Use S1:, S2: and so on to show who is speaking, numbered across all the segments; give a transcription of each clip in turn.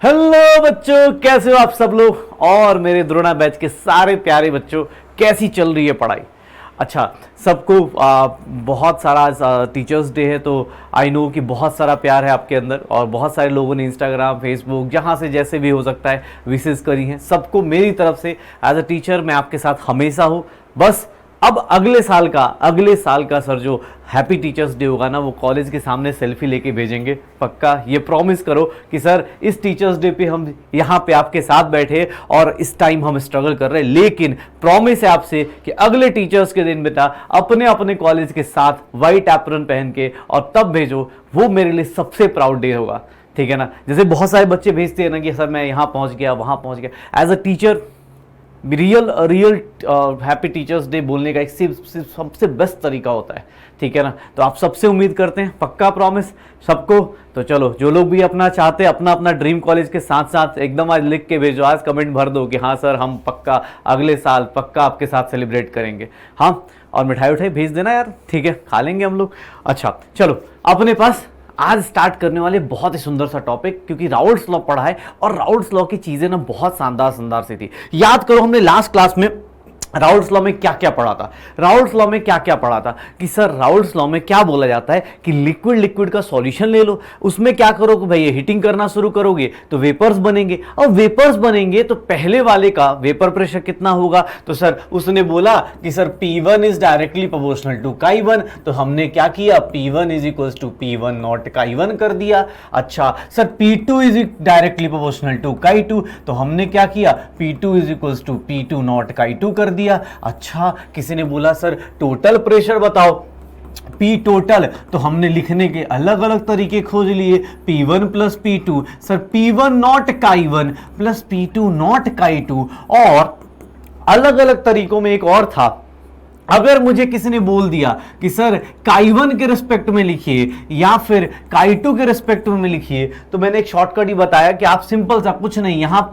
S1: Hello बच्चों, कैसे हो आप सब लोग और मेरे द्रोणा बैच के सारे प्यारे बच्चों, कैसी चल रही है पढ़ाई। अच्छा, सबको बहुत सारा टीचर्स डे है तो आई नो कि बहुत सारा प्यार है आपके अंदर और बहुत सारे लोगों ने इंस्टाग्राम फेसबुक जहाँ से जैसे भी हो सकता है विशेष करी हैं। सबको मेरी तरफ से एज अ टीचर मैं आपके साथ हमेशा हूँ। बस अब अगले साल का सर जो हैप्पी टीचर्स डे होगा ना, वो कॉलेज के सामने सेल्फी लेके भेजेंगे। पक्का ये प्रॉमिस करो कि सर इस टीचर्स डे पे हम यहाँ पे आपके साथ बैठे और इस टाइम हम स्ट्रगल कर रहे हैं, लेकिन प्रॉमिस है आपसे कि अगले टीचर्स के दिन बेटा अपने अपने कॉलेज के साथ वाइट एप्रन पहन के और तब भेजो। वो मेरे लिए सबसे प्राउड डे होगा, ठीक है ना। जैसे बहुत सारे बच्चे भेजते हैं ना कि सर मैं यहाँ पहुँच गया वहाँ पहुँच गया। As a teacher real happy teachers day बोलने का एक सबसे बेस्ट तरीका होता है, ठीक है ना। तो आप सबसे उम्मीद करते हैं, पक्का प्रॉमिस सबको। तो चलो, जो लोग भी अपना चाहते हैं अपना अपना ड्रीम कॉलेज के साथ साथ एकदम आज लिख के भेजो, आज कमेंट भर दो कि हाँ सर हम पक्का अगले साल पक्का आपके साथ सेलिब्रेट करेंगे। हाँ, और मिठाई उठाई भेज देना यार, ठीक है, खा लेंगे हम लोग। अच्छा चलो, अपने पास आज स्टार्ट करने वाले बहुत ही सुंदर सा टॉपिक, क्योंकि राउल्ट्स लॉ पढ़ा है और राउल्ट्स लॉ की चीजें ना बहुत शानदार सी थी। याद करो हमने लास्ट क्लास में राउल्ट्स लॉ में क्या क्या पढ़ा था। राउल्ट्स लॉ में क्या क्या पढ़ा था कि सर राउल्ट्स लॉ में क्या बोला जाता है कि लिक्विड का सॉल्यूशन ले लो, उसमें क्या करोगे भाई, ये हीटिंग करना शुरू करोगे तो वेपर्स बनेंगे, और वेपर्स बनेंगे तो पहले वाले का वेपर प्रेशर कितना होगा। तो सर उसने बोला कि sir P1 is directly proportional to Chi1, तो हमने क्या किया, P1 is equal to P1 not Chi1 कर दिया। अच्छा sir P2 is directly proportional to Chi2, तो हमने क्या किया, P2 is equal to P2 not Chi2 कर दिया। अच्छा, किसी ने बोला सर टोटल प्रेशर बताओ, P टोटल, तो हमने लिखने के अलग अलग तरीके खोज लिए, P1 plus P2, sir P1 not Chi1 plus P2 not Chi2, और अलग अलग तरीकों में एक और था। अगर मुझे किसी ने बोल दिया कि सर Chi1 के रिस्पेक्ट में लिखिए या फिर Chi2 के रिस्पेक्ट में लिखिए, तो मैंने एक शॉर्टकट ही बताया कि आप सिंपल सा कुछ नहीं, यहाँ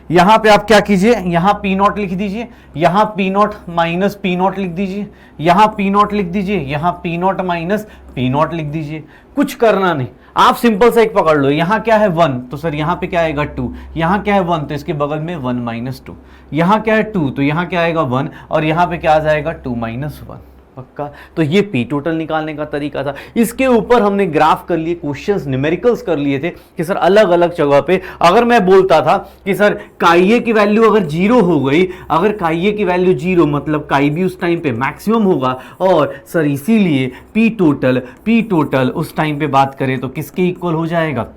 S1: यहाँ पे आप क्या कीजिए, यहाँ P0 लिख दीजिए, यहाँ P0 माइनस P0 लिख दीजिए, यहाँ P0 लिख दीजिए, यहाँ P0 माइनस P0 लिख दीजिए। कुछ करना नहीं, आप सिंपल से एक पकड़ लो, यहाँ क्या है 1, तो सर यहाँ पे क्या आएगा 2, यहाँ क्या है 1, तो इसके बगल में 1 माइनस 2, यहाँ क्या है 2, तो यहाँ क्या आएगा 1, और यहाँ पे क्या आ जाएगा 2 माइनस 1। पक्का, तो ये P टोटल निकालने का तरीका था। इसके ऊपर हमने ग्राफ कर लिए, क्वेश्चंस न्यूमेरिकल्स कर लिए थे कि सर अलग अलग जगह पे अगर मैं बोलता था कि सर Chi की वैल्यू अगर 0 हो गई, अगर Chi की वैल्यू 0 मतलब Chi भी उस टाइम पे मैक्सिमम होगा, और सर इसीलिए P टोटल उस टाइम पे बात करें तो किसके इक्वल हो जाएगा,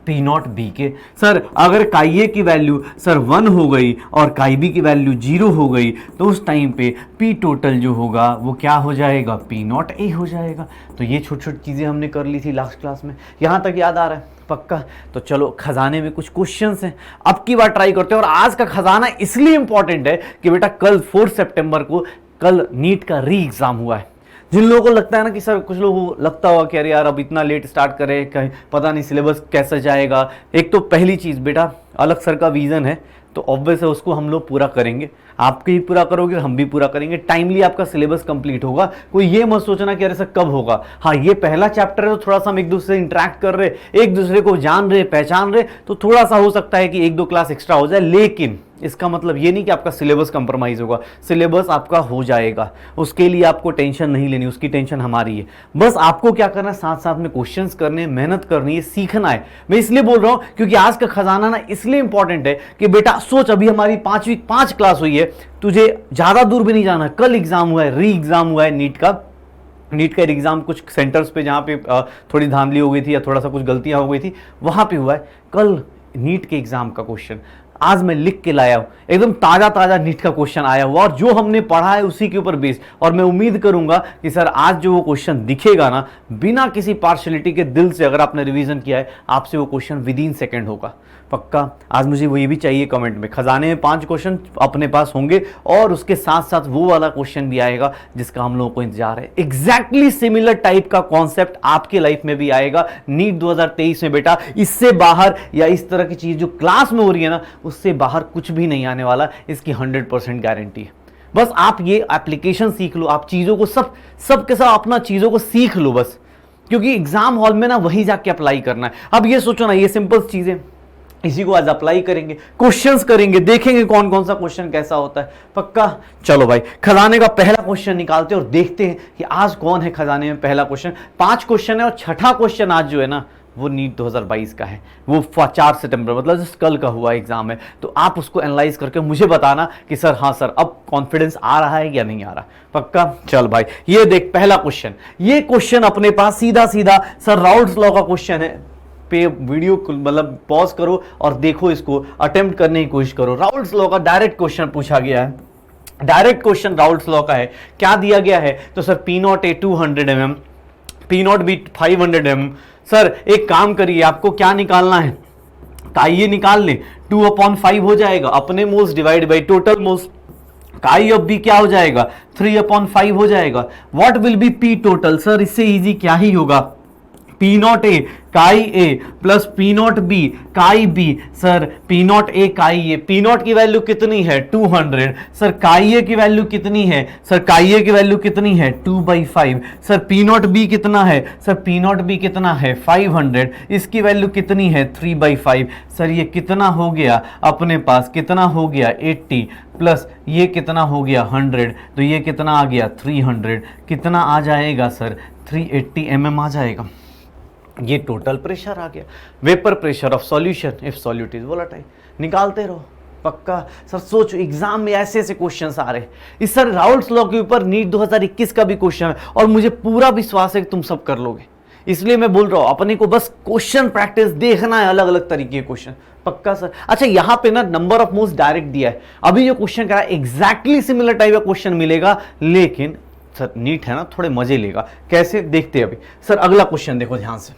S1: P0 B के। सर अगर Chi की वैल्यू सर 1 हो गई और Chi B की वैल्यू 0 हो गई, तो उस टाइम पे P टोटल जो होगा वो क्या हो जाएगा, P0 A हो जाएगा। तो ये छोटी छोटी चीज़ें हमने कर ली थी लास्ट क्लास में, यहाँ तक याद आ रहा है पक्का। तो चलो, खजाने में कुछ क्वेश्चंस हैं, अब की बार ट्राई करते हैं। और आज का खजाना इसलिए इंपॉर्टेंट है कि बेटा कल 4 सितंबर को कल नीट का री एग्जाम हुआ है। जिन लोगों को लगता है ना कि सर, कुछ लोगों को लगता होगा कि अरे यार अब इतना लेट स्टार्ट करें, कहीं पता नहीं सिलेबस कैसे जाएगा। एक तो पहली चीज़ बेटा, अलग सर का विज़न है तो ऑब्वियस है उसको हम लोग पूरा करेंगे, आप भी पूरा करोगे हम भी पूरा करेंगे। टाइमली आपका सिलेबस कंप्लीट होगा, कोई ये मत सोचना कि अरे सर कब होगा। हाँ, ये पहला चैप्टर है तो थोड़ा सा हम एक दूसरे से इंटरेक्ट कर रहे, एक दूसरे को जान रहे पहचान रहे, तो थोड़ा सा हो सकता है कि 1-2 क्लास एक्स्ट्रा हो जाए, लेकिन इसका मतलब ये नहीं कि आपका सिलेबस कंप्रोमाइज होगा। सिलेबस आपका हो जाएगा, उसके लिए आपको टेंशन नहीं लेनी, उसकी टेंशन हमारी है। बस आपको क्या करना है, साथ साथ में क्वेश्चंस करने, मेहनत करनी है, सीखना है। मैं इसलिए बोल रहा हूं क्योंकि आज का खजाना ना इसलिए इंपॉर्टेंट है कि बेटा सोच, अभी हमारी 5 क्लास हुई है, तुझे ज्यादा दूर भी नहीं जाना। कल एग्जाम हुआ है, री एग्जाम हुआ है नीट का एग्जाम कुछ सेंटर्स पे जहाँ पे थोड़ी धांधली हो गई थी या थोड़ा सा कुछ गलतियां हो गई थी, वहां पे हुआ है। कल नीट के एग्जाम का क्वेश्चन आज मैं लिख के लाया हूं, एकदम ताजा नीट का क्वेश्चन आया हुआ, और जो हमने पढ़ा है उसी के ऊपर बेस। और मैं उम्मीद करूंगा कि सर आज जो वो क्वेश्चन दिखेगा ना, बिना किसी पार्शलिटी के, दिल से अगर आपने रिवीजन किया है, आपसे वो क्वेश्चन विदिन सेकेंड होगा। पक्का आज मुझे वो ये भी चाहिए कमेंट में। खजाने में 5 क्वेश्चन अपने पास होंगे और उसके साथ साथ वो वाला क्वेश्चन भी आएगा जिसका हम लोगों को इंतजार है। एग्जैक्टली सिमिलर टाइप का कॉन्सेप्ट आपके लाइफ में भी आएगा नीट 2023 में बेटा। इससे बाहर या इस तरह की चीज जो क्लास में हो रही है ना, उससे बाहर कुछ भी नहीं आने वाला, इसकी 100% गारंटी है। बस आप ये एप्लीकेशन सीख लो, आप चीजों को सब के सब अपना चीजों को सीख लो बस, क्योंकि एग्जाम हॉल में ना वही जाके अप्लाई करना है। अब ये सोचो ना, ये सिंपल चीजें इसी को आज अप्लाई करेंगे, क्वेश्चंस करेंगे, देखेंगे कौन कौन सा क्वेश्चन कैसा होता है। पक्का? चलो भाई, खजाने का पहला क्वेश्चन निकालते हैं और देखते हैं कि आज कौन है खजाने में पहला क्वेश्चन। 5 क्वेश्चन है और छठा क्वेश्चन आज जो है ना वो नीट 2022 का है, वो 4 सितंबर मतलब जिस कल का हुआ एग्जाम है। तो आप उसको एनालाइज करके मुझे बताना कि सर हाँ सर अब कॉन्फिडेंस आ रहा है या नहीं आ रहा। पक्का? चल भाई, ये देख पहला क्वेश्चन, ये क्वेश्चन अपने पास सीधा सीधा सर राउल्ट्स लॉ का क्वेश्चन है। पे वीडियो मतलब पॉज करो और देखो, इसको अटेम्प्ट करने की कोशिश करो। राउल्ट्स लॉ का डायरेक्ट क्वेश्चन पूछा गया है, डायरेक्ट क्वेश्चन राउल्ट्स लॉ का है। क्या दिया गया है? तो sir P0 A 200 mm, P0 B 500 mm। Sir एक काम करिए, आपको क्या निकालना है? काई निकाल ले, 2/5 हो जाएगा, अपने moles divide by total moles. काई ऑफ बी क्या हो जाएगा? 3/5 हो जाएगा। What will be P total? Sir इससे इजी क्या ही होगा, P0 A काई ए प्लस P0 B काई बी। सर P0 A काई ए, P0 की वैल्यू कितनी है? 200। सर काई ए की वैल्यू कितनी है? सर काई ए की वैल्यू कितनी है? 2/5। सर P0 B कितना है? सर P0 B कितना है? 500। इसकी वैल्यू कितनी है? 3/5। सर ये कितना हो गया अपने पास? कितना हो गया? 80 प्लस ये कितना हो गया? 100। तो ये कितना आ गया? 300। कितना आ जाएगा सर? 380 mm आ जाएगा। ये टोटल प्रेशर आ गया, vapour pressure of solution if solute is volatile. निकालते रहो। पक्का? सर सोचो एग्जाम में ऐसे ऐसे क्वेश्चंस आ रहे हैं। इस सर राउल्ट्स लॉ के ऊपर नीट 2021 का भी क्वेश्चन है और मुझे पूरा विश्वास है कि तुम सब कर लोगे, इसलिए मैं बोल रहा हूं अपने को बस क्वेश्चन प्रैक्टिस देखना है, अलग अलग तरीके के क्वेश्चन। पक्का सर? अच्छा यहां पे ना नंबर ऑफ मोल्स डायरेक्ट दिया है, अभी जो क्वेश्चन करा एग्जैक्टली सिमिलर टाइप का क्वेश्चन मिलेगा, लेकिन सर नीट है ना थोड़े मजे लेगा। कैसे देखते हैं अभी। सर अगला क्वेश्चन देखो ध्यान से।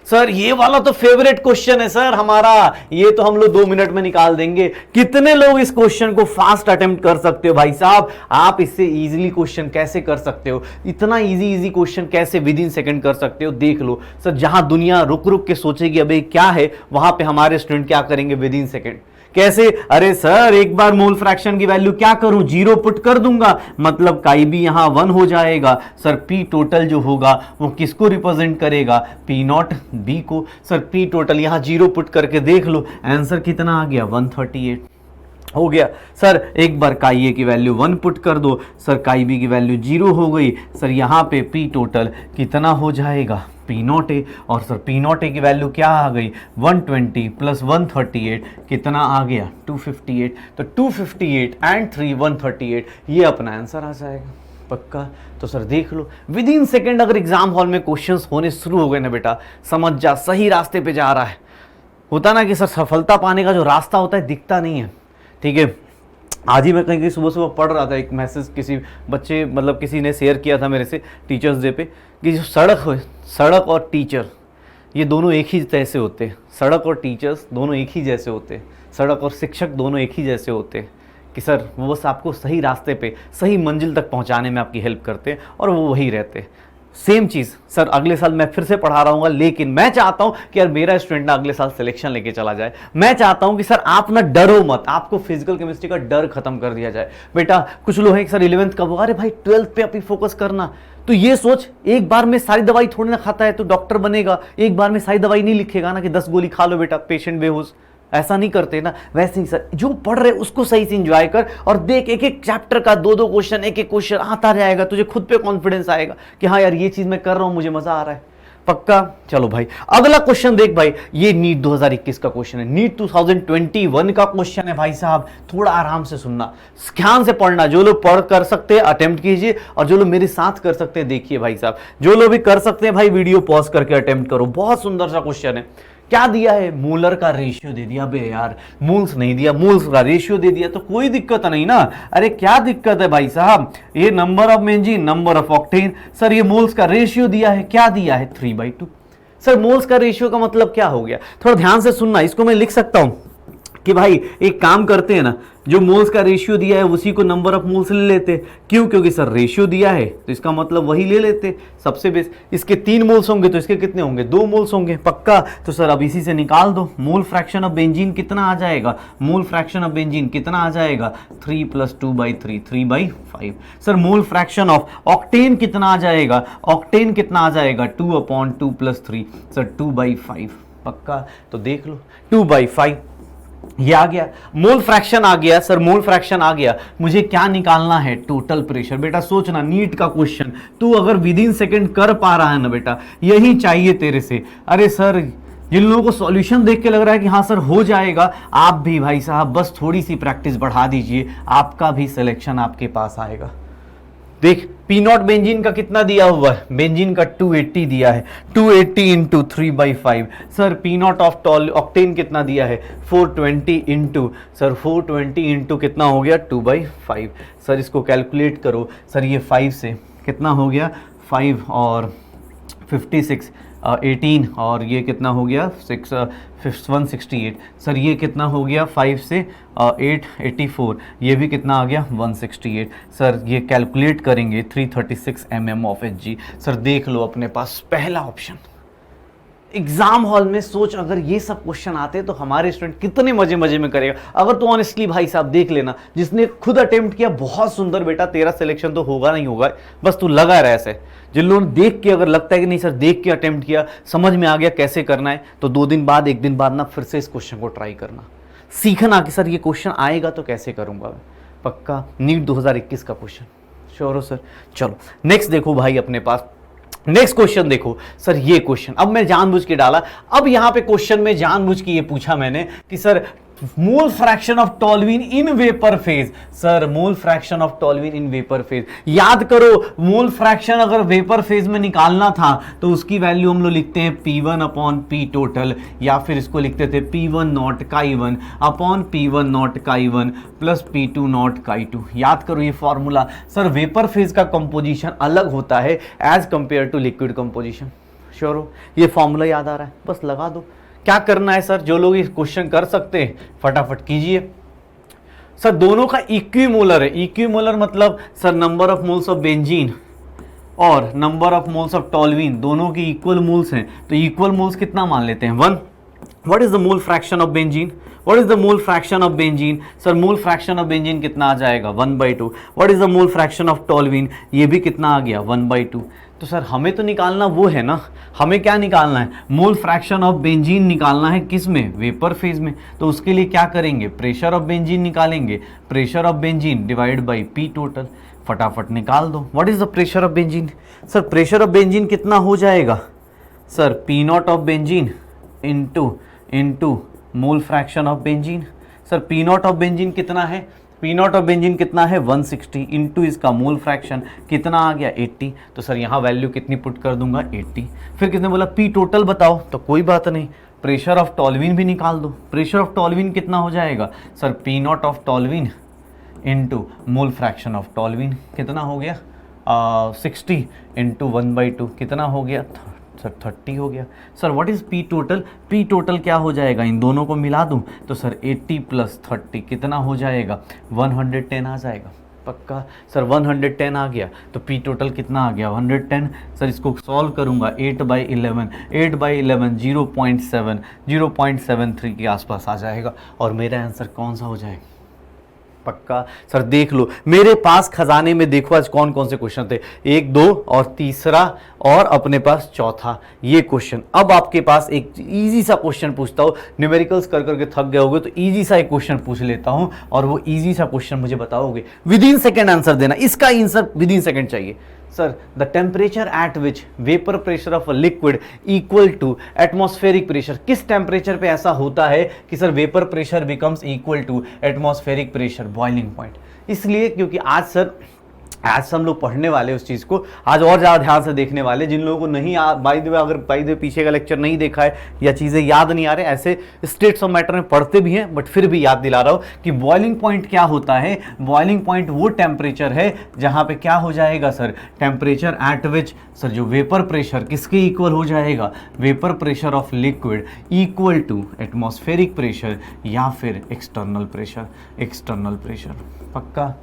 S1: सर ये वाला तो फेवरेट क्वेश्चन है सर हमारा, ये तो हम लोग 2 मिनट में निकाल देंगे। कितने लोग इस क्वेश्चन को फास्ट अटेम्प्ट कर सकते हो भाई साहब? आप इससे इजीली क्वेश्चन कैसे कर सकते हो? इतना इजी क्वेश्चन कैसे विद इन सेकंड कर सकते हो? देख लो सर, जहां दुनिया रुक रुक के सोचेगी अबे क्या है, वहां पे हमारे स्टूडेंट क्या करेंगे विद इन सेकंड। कैसे? अरे सर एक बार मोल फ्रैक्शन की वैल्यू क्या करूं? 0 पुट कर दूंगा, मतलब काई भी यहां 1 हो जाएगा। सर पी टोटल जो होगा वो किसको रिप्रेजेंट करेगा? P0 B को। सर पी टोटल यहां 0 पुट करके देख लो, आंसर कितना आ गया? 138 हो गया। सर एक बार काई ए की वैल्यू 1 पुट कर दो, सर काई बी की वैल्यू 0 हो गई। सर यहाँ पे पी टोटल कितना हो जाएगा? P0 A। और सर P0 A की वैल्यू क्या आ गई? 120 प्लस 138 कितना आ गया? 258। तो 258 एंड 3 138, ये अपना आंसर आ जाएगा। पक्का? तो सर देख लो विद इन सेकेंड अगर एग्जाम हॉल में क्वेश्चंस होने शुरू हो गए ना बेटा, समझ जा सही रास्ते पे जा रहा है। होता ना कि सर सफलता पाने का जो रास्ता होता है दिखता नहीं है, ठीक है। आज ही मैं कहीं सुबह सुबह पढ़ रहा था एक मैसेज, किसी बच्चे मतलब किसी ने शेयर किया था मेरे से टीचर्स डे पे, कि जो सड़क और टीचर ये दोनों एक ही जैसे होते हैं। सड़क और टीचर्स दोनों एक ही जैसे होते हैं, सड़क और शिक्षक दोनों एक ही जैसे होते हैं कि सर वो बस आपको सही रास्ते पे सही मंजिल तक पहुंचाने में आपकी हेल्प करते हैं और वो वही रहते हैं। सेम चीज़ सर अगले साल मैं फिर से पढ़ा रहा हूँ, लेकिन मैं चाहता हूँ कि यार मेरा स्टूडेंट ना अगले साल सिलेक्शन लेके चला जाए। मैं चाहता हूँ कि सर आप ना डरो मत, आपको फिजिकल केमिस्ट्री का डर खत्म कर दिया जाए। बेटा कुछ लोग हैं कि सर 11th कब होगा? अरे भाई 12th पे अभी फोकस करना। तो ये सोच एक बार में सारी दवाई थोड़ी ना खाता है तो डॉक्टर बनेगा, एक बार में सारी दवाई नहीं लिखेगा ना कि 10 गोली खा लो बेटा पेशेंट बेहोश, ऐसा नहीं करते ना। वैसे ही सर जो पढ़ रहे उसको सही से एंजॉय कर और देख, एक एक चैप्टर का 2-2 क्वेश्चन, एक एक क्वेश्चन आता जाएगा, तुझे खुद पे कॉन्फिडेंस आएगा कि हाँ यार ये चीज मैं कर रहा हूं, मुझे मजा आ रहा है। पक्का? चलो भाई अगला क्वेश्चन देख भाई, ये नीट 2021 का क्वेश्चन है, नीट 2021 का क्वेश्चन है भाई साहब। थोड़ा आराम से सुनना, ध्यान से पढ़ना। जो लोग पढ़ कर सकते हैं अटेम्प्ट कीजिए, और जो लोग मेरे साथ कर सकते हैं देखिए भाई साहब। जो लोग भी कर सकते हैं भाई वीडियो पॉज करके अटेम्प्ट करो। बहुत सुंदर सा क्वेश्चन है। क्या दिया है? मूलर का रेशियो दे दिया। बे यार मूल्स नहीं दिया, मूल्स का रेशियो दे दिया तो कोई दिक्कत नहीं ना। अरे क्या दिक्कत है भाई साहब? ये number of benzene, number of octane. Sir ये मोल्स का रेशियो दिया है, क्या दिया है? 3/2। सर मोल्स का रेशियो का मतलब क्या हो गया? थोड़ा ध्यान से सुनना, इसको मैं लिख सकता हूं कि भाई एक काम करते हैं ना, जो मोल्स का रेशियो दिया है उसी को नंबर ऑफ मोल्स ले लेते। क्यों? क्योंकि सर रेशियो दिया है तो इसका मतलब वही ले लेते सबसे बेस। इसके 3 मोल्स होंगे तो इसके कितने होंगे? 2 मोल्स होंगे। पक्का? तो सर अब इसी से निकाल दो। मोल फ्रैक्शन ऑफ बेंजीन कितना आ जाएगा? मोल फ्रैक्शन ऑफ बेंजीन कितना आ जाएगा? 3 + 2/3, 3/5। Sir mole fraction of octane कितना आ जाएगा? ऑक्टेन कितना आ जाएगा? 2/2 + 3, सर 2/5। पक्का? तो देख लो 2/5 ये आ गया, मोल फ्रैक्शन आ गया सर, मोल फ्रैक्शन आ गया। मुझे क्या निकालना है? Total pressure. बेटा सोचना, नीट का क्वेश्चन तू अगर विद इन सेकेंड कर पा रहा है ना बेटा, यही चाहिए तेरे से। अरे सर, जिन लोगों को सॉल्यूशन देख के लग रहा है कि हाँ सर हो जाएगा, आप भी भाई साहब बस थोड़ी सी प्रैक्टिस बढ़ा दीजिए, आपका भी सिलेक्शन आपके पास आएगा। देख, पी नॉट बेंजीन का कितना दिया हुआ है? बेंजीन का 280 दिया है, 280 into 3/5। Sir P not of octane कितना दिया है? 420 इंटू, सर 420 इंटू कितना हो गया? 2/5। सर इसको कैलकुलेट करो सर, ये 5 से कितना हो गया? 5 और 56 18, और ये कितना हो गया? 168। सर ये कितना हो गया? 5 से 8 84, ये भी कितना आ गया? 168। सर ये कैलकुलेट करेंगे 336 mm ऑफ Hg। सर देख लो अपने पास पहला ऑप्शन। एग्जाम हॉल में सोच, अगर ये सब क्वेश्चन आते तो हमारे स्टूडेंट कितने मजे मजे में करेगा। अगर तो ऑनेस्टली भाई साहब देख लेना, जिसने खुद अटेम्प्ट किया बहुत सुंदर बेटा, तेरा सिलेक्शन तो होगा नहीं होगा, बस तू लगा रहे ऐसे। जिन लोगों ने देख के अगर लगता है कि नहीं सर देख के अटेम्प्ट किया, समझ में आ गया कैसे करना है, तो 2 दिन बाद 1 दिन बाद ना फिर से इस क्वेश्चन को ट्राई करना, सीखना कि सर ये क्वेश्चन आएगा तो कैसे करूंगा मैं। पक्का नीट 2021 का क्वेश्चन, श्योर हो सर? चलो नेक्स्ट देखो भाई अपने पास, नेक्स्ट क्वेश्चन देखो सर। ये क्वेश्चन अब मैं जानबूझ के डाला, अब यहां पे क्वेश्चन में जानबूझ के ये पूछा मैंने कि sir mole fraction of toluene in vapour phase. Sir mole fraction of toluene in vapour phase, याद करो मोल फ्रैक्शन अगर वेपर फेज में निकालना था तो उसकी वैल्यू हम लोग लिखते हैं P1 अपॉन P टोटल, या फिर इसको लिखते थे P1 not Chi1 upon P1 not Chi1 plus P2 not Chi2। याद करो ये फॉर्मूला। सर वेपर फेज का कंपोजिशन अलग होता है as compare to liquid composition. Sure हो? ये फॉर्मूला याद आ रहा है? बस लगा दो। क्या करना है सर? जो लोग इस क्वेश्चन कर सकते हैं फटाफट कीजिए। सर दोनों का इक्विमोलर है। इक्विमोलर मतलब sir number of moles of benzene और number of moles of toluene दोनों की इक्वल मोल्स हैं, तो इक्वल मोल्स कितना मान लेते हैं? 1। What is the mole fraction of benzene? What is the mole fraction of benzene? Sir mole fraction of benzene कितना आ जाएगा? 1/2। What is the mole fraction of toluene? ये भी कितना आ गया? 1/2। तो सर हमें तो निकालना वो है ना, हमें क्या निकालना है? मोल फ्रैक्शन ऑफ बेंजीन निकालना है। किस में? वेपर फेज में। तो उसके लिए क्या करेंगे? प्रेशर ऑफ बेंजीन निकालेंगे। Pressure of benzene divide by P total, फटाफट निकाल दो। What is the pressure of benzene? Sir pressure of benzene कितना हो जाएगा? Sir P not of benzene into mole fraction of benzene. Sir P not of benzene कितना है? P not of benzene कितना है? 160 इंटू इसका मोल फ्रैक्शन कितना आ गया? 80। तो सर यहाँ वैल्यू कितनी पुट कर दूंगा? 80। फिर किसने बोला पी टोटल बताओ, तो कोई बात नहीं, प्रेशर ऑफ टॉल्यूइन भी निकाल दो। प्रेशर ऑफ टॉल्यूइन कितना हो जाएगा? Sir P not of toluene into mole fraction of toluene कितना हो गया? 60 इंटू 1/2 कितना हो गया? सर 30 हो गया। Sir what is P total? P total क्या हो जाएगा? इन दोनों को मिला दूं तो सर 80 प्लस 30 कितना हो जाएगा? 110 आ जाएगा। पक्का? सर 110 आ गया, तो पी टोटल कितना आ गया? 110। सर इसको सॉल्व करूंगा 8/11, 8/11 0.73 के आसपास आ जाएगा, और मेरा आंसर कौन सा हो जाएगा? पक्का? सर देख लो मेरे पास खजाने में, देखो आज कौन कौन से क्वेश्चन थे, 1 2 और तीसरा और अपने पास चौथा ये क्वेश्चन। अब आपके पास एक इजी सा क्वेश्चन पूछता हूँ, न्यूमेरिकल्स कर करके थक गए होगे तो इजी सा एक क्वेश्चन पूछ लेता हूँ, और वो इजी सा क्वेश्चन मुझे बताओगे, विद इन सेकेंड आंसर देना, इसका आंसर विद इन सेकेंड चाहिए। Sir the temperature at which vapour pressure of a liquid equal to atmospheric pressure. किस टेम्परेचर पे ऐसा होता है कि sir vapour pressure becomes equal to atmospheric pressure, boiling point? इसलिए क्योंकि आज से हम लोग पढ़ने वाले उस चीज़ को, आज और ज़्यादा ध्यान से देखने वाले। जिन लोगों को नहीं बाय द वे, अगर बाय द वे पीछे का लेक्चर नहीं देखा है या चीज़ें याद नहीं आ रहे, ऐसे स्टेट्स ऑफ मैटर में पढ़ते भी हैं, बट फिर भी याद दिला रहा हूँ कि बॉइलिंग पॉइंट क्या होता है। बॉइलिंग पॉइंट वो टेम्परेचर है जहाँ पे क्या हो जाएगा sir? Temperature at which sir जो वेपर प्रेशर किसके इक्वल हो जाएगा? Vapour pressure of liquid equal to atmospheric pressure या फिर एक्सटर्नल प्रेशर। External pressure. पक्का?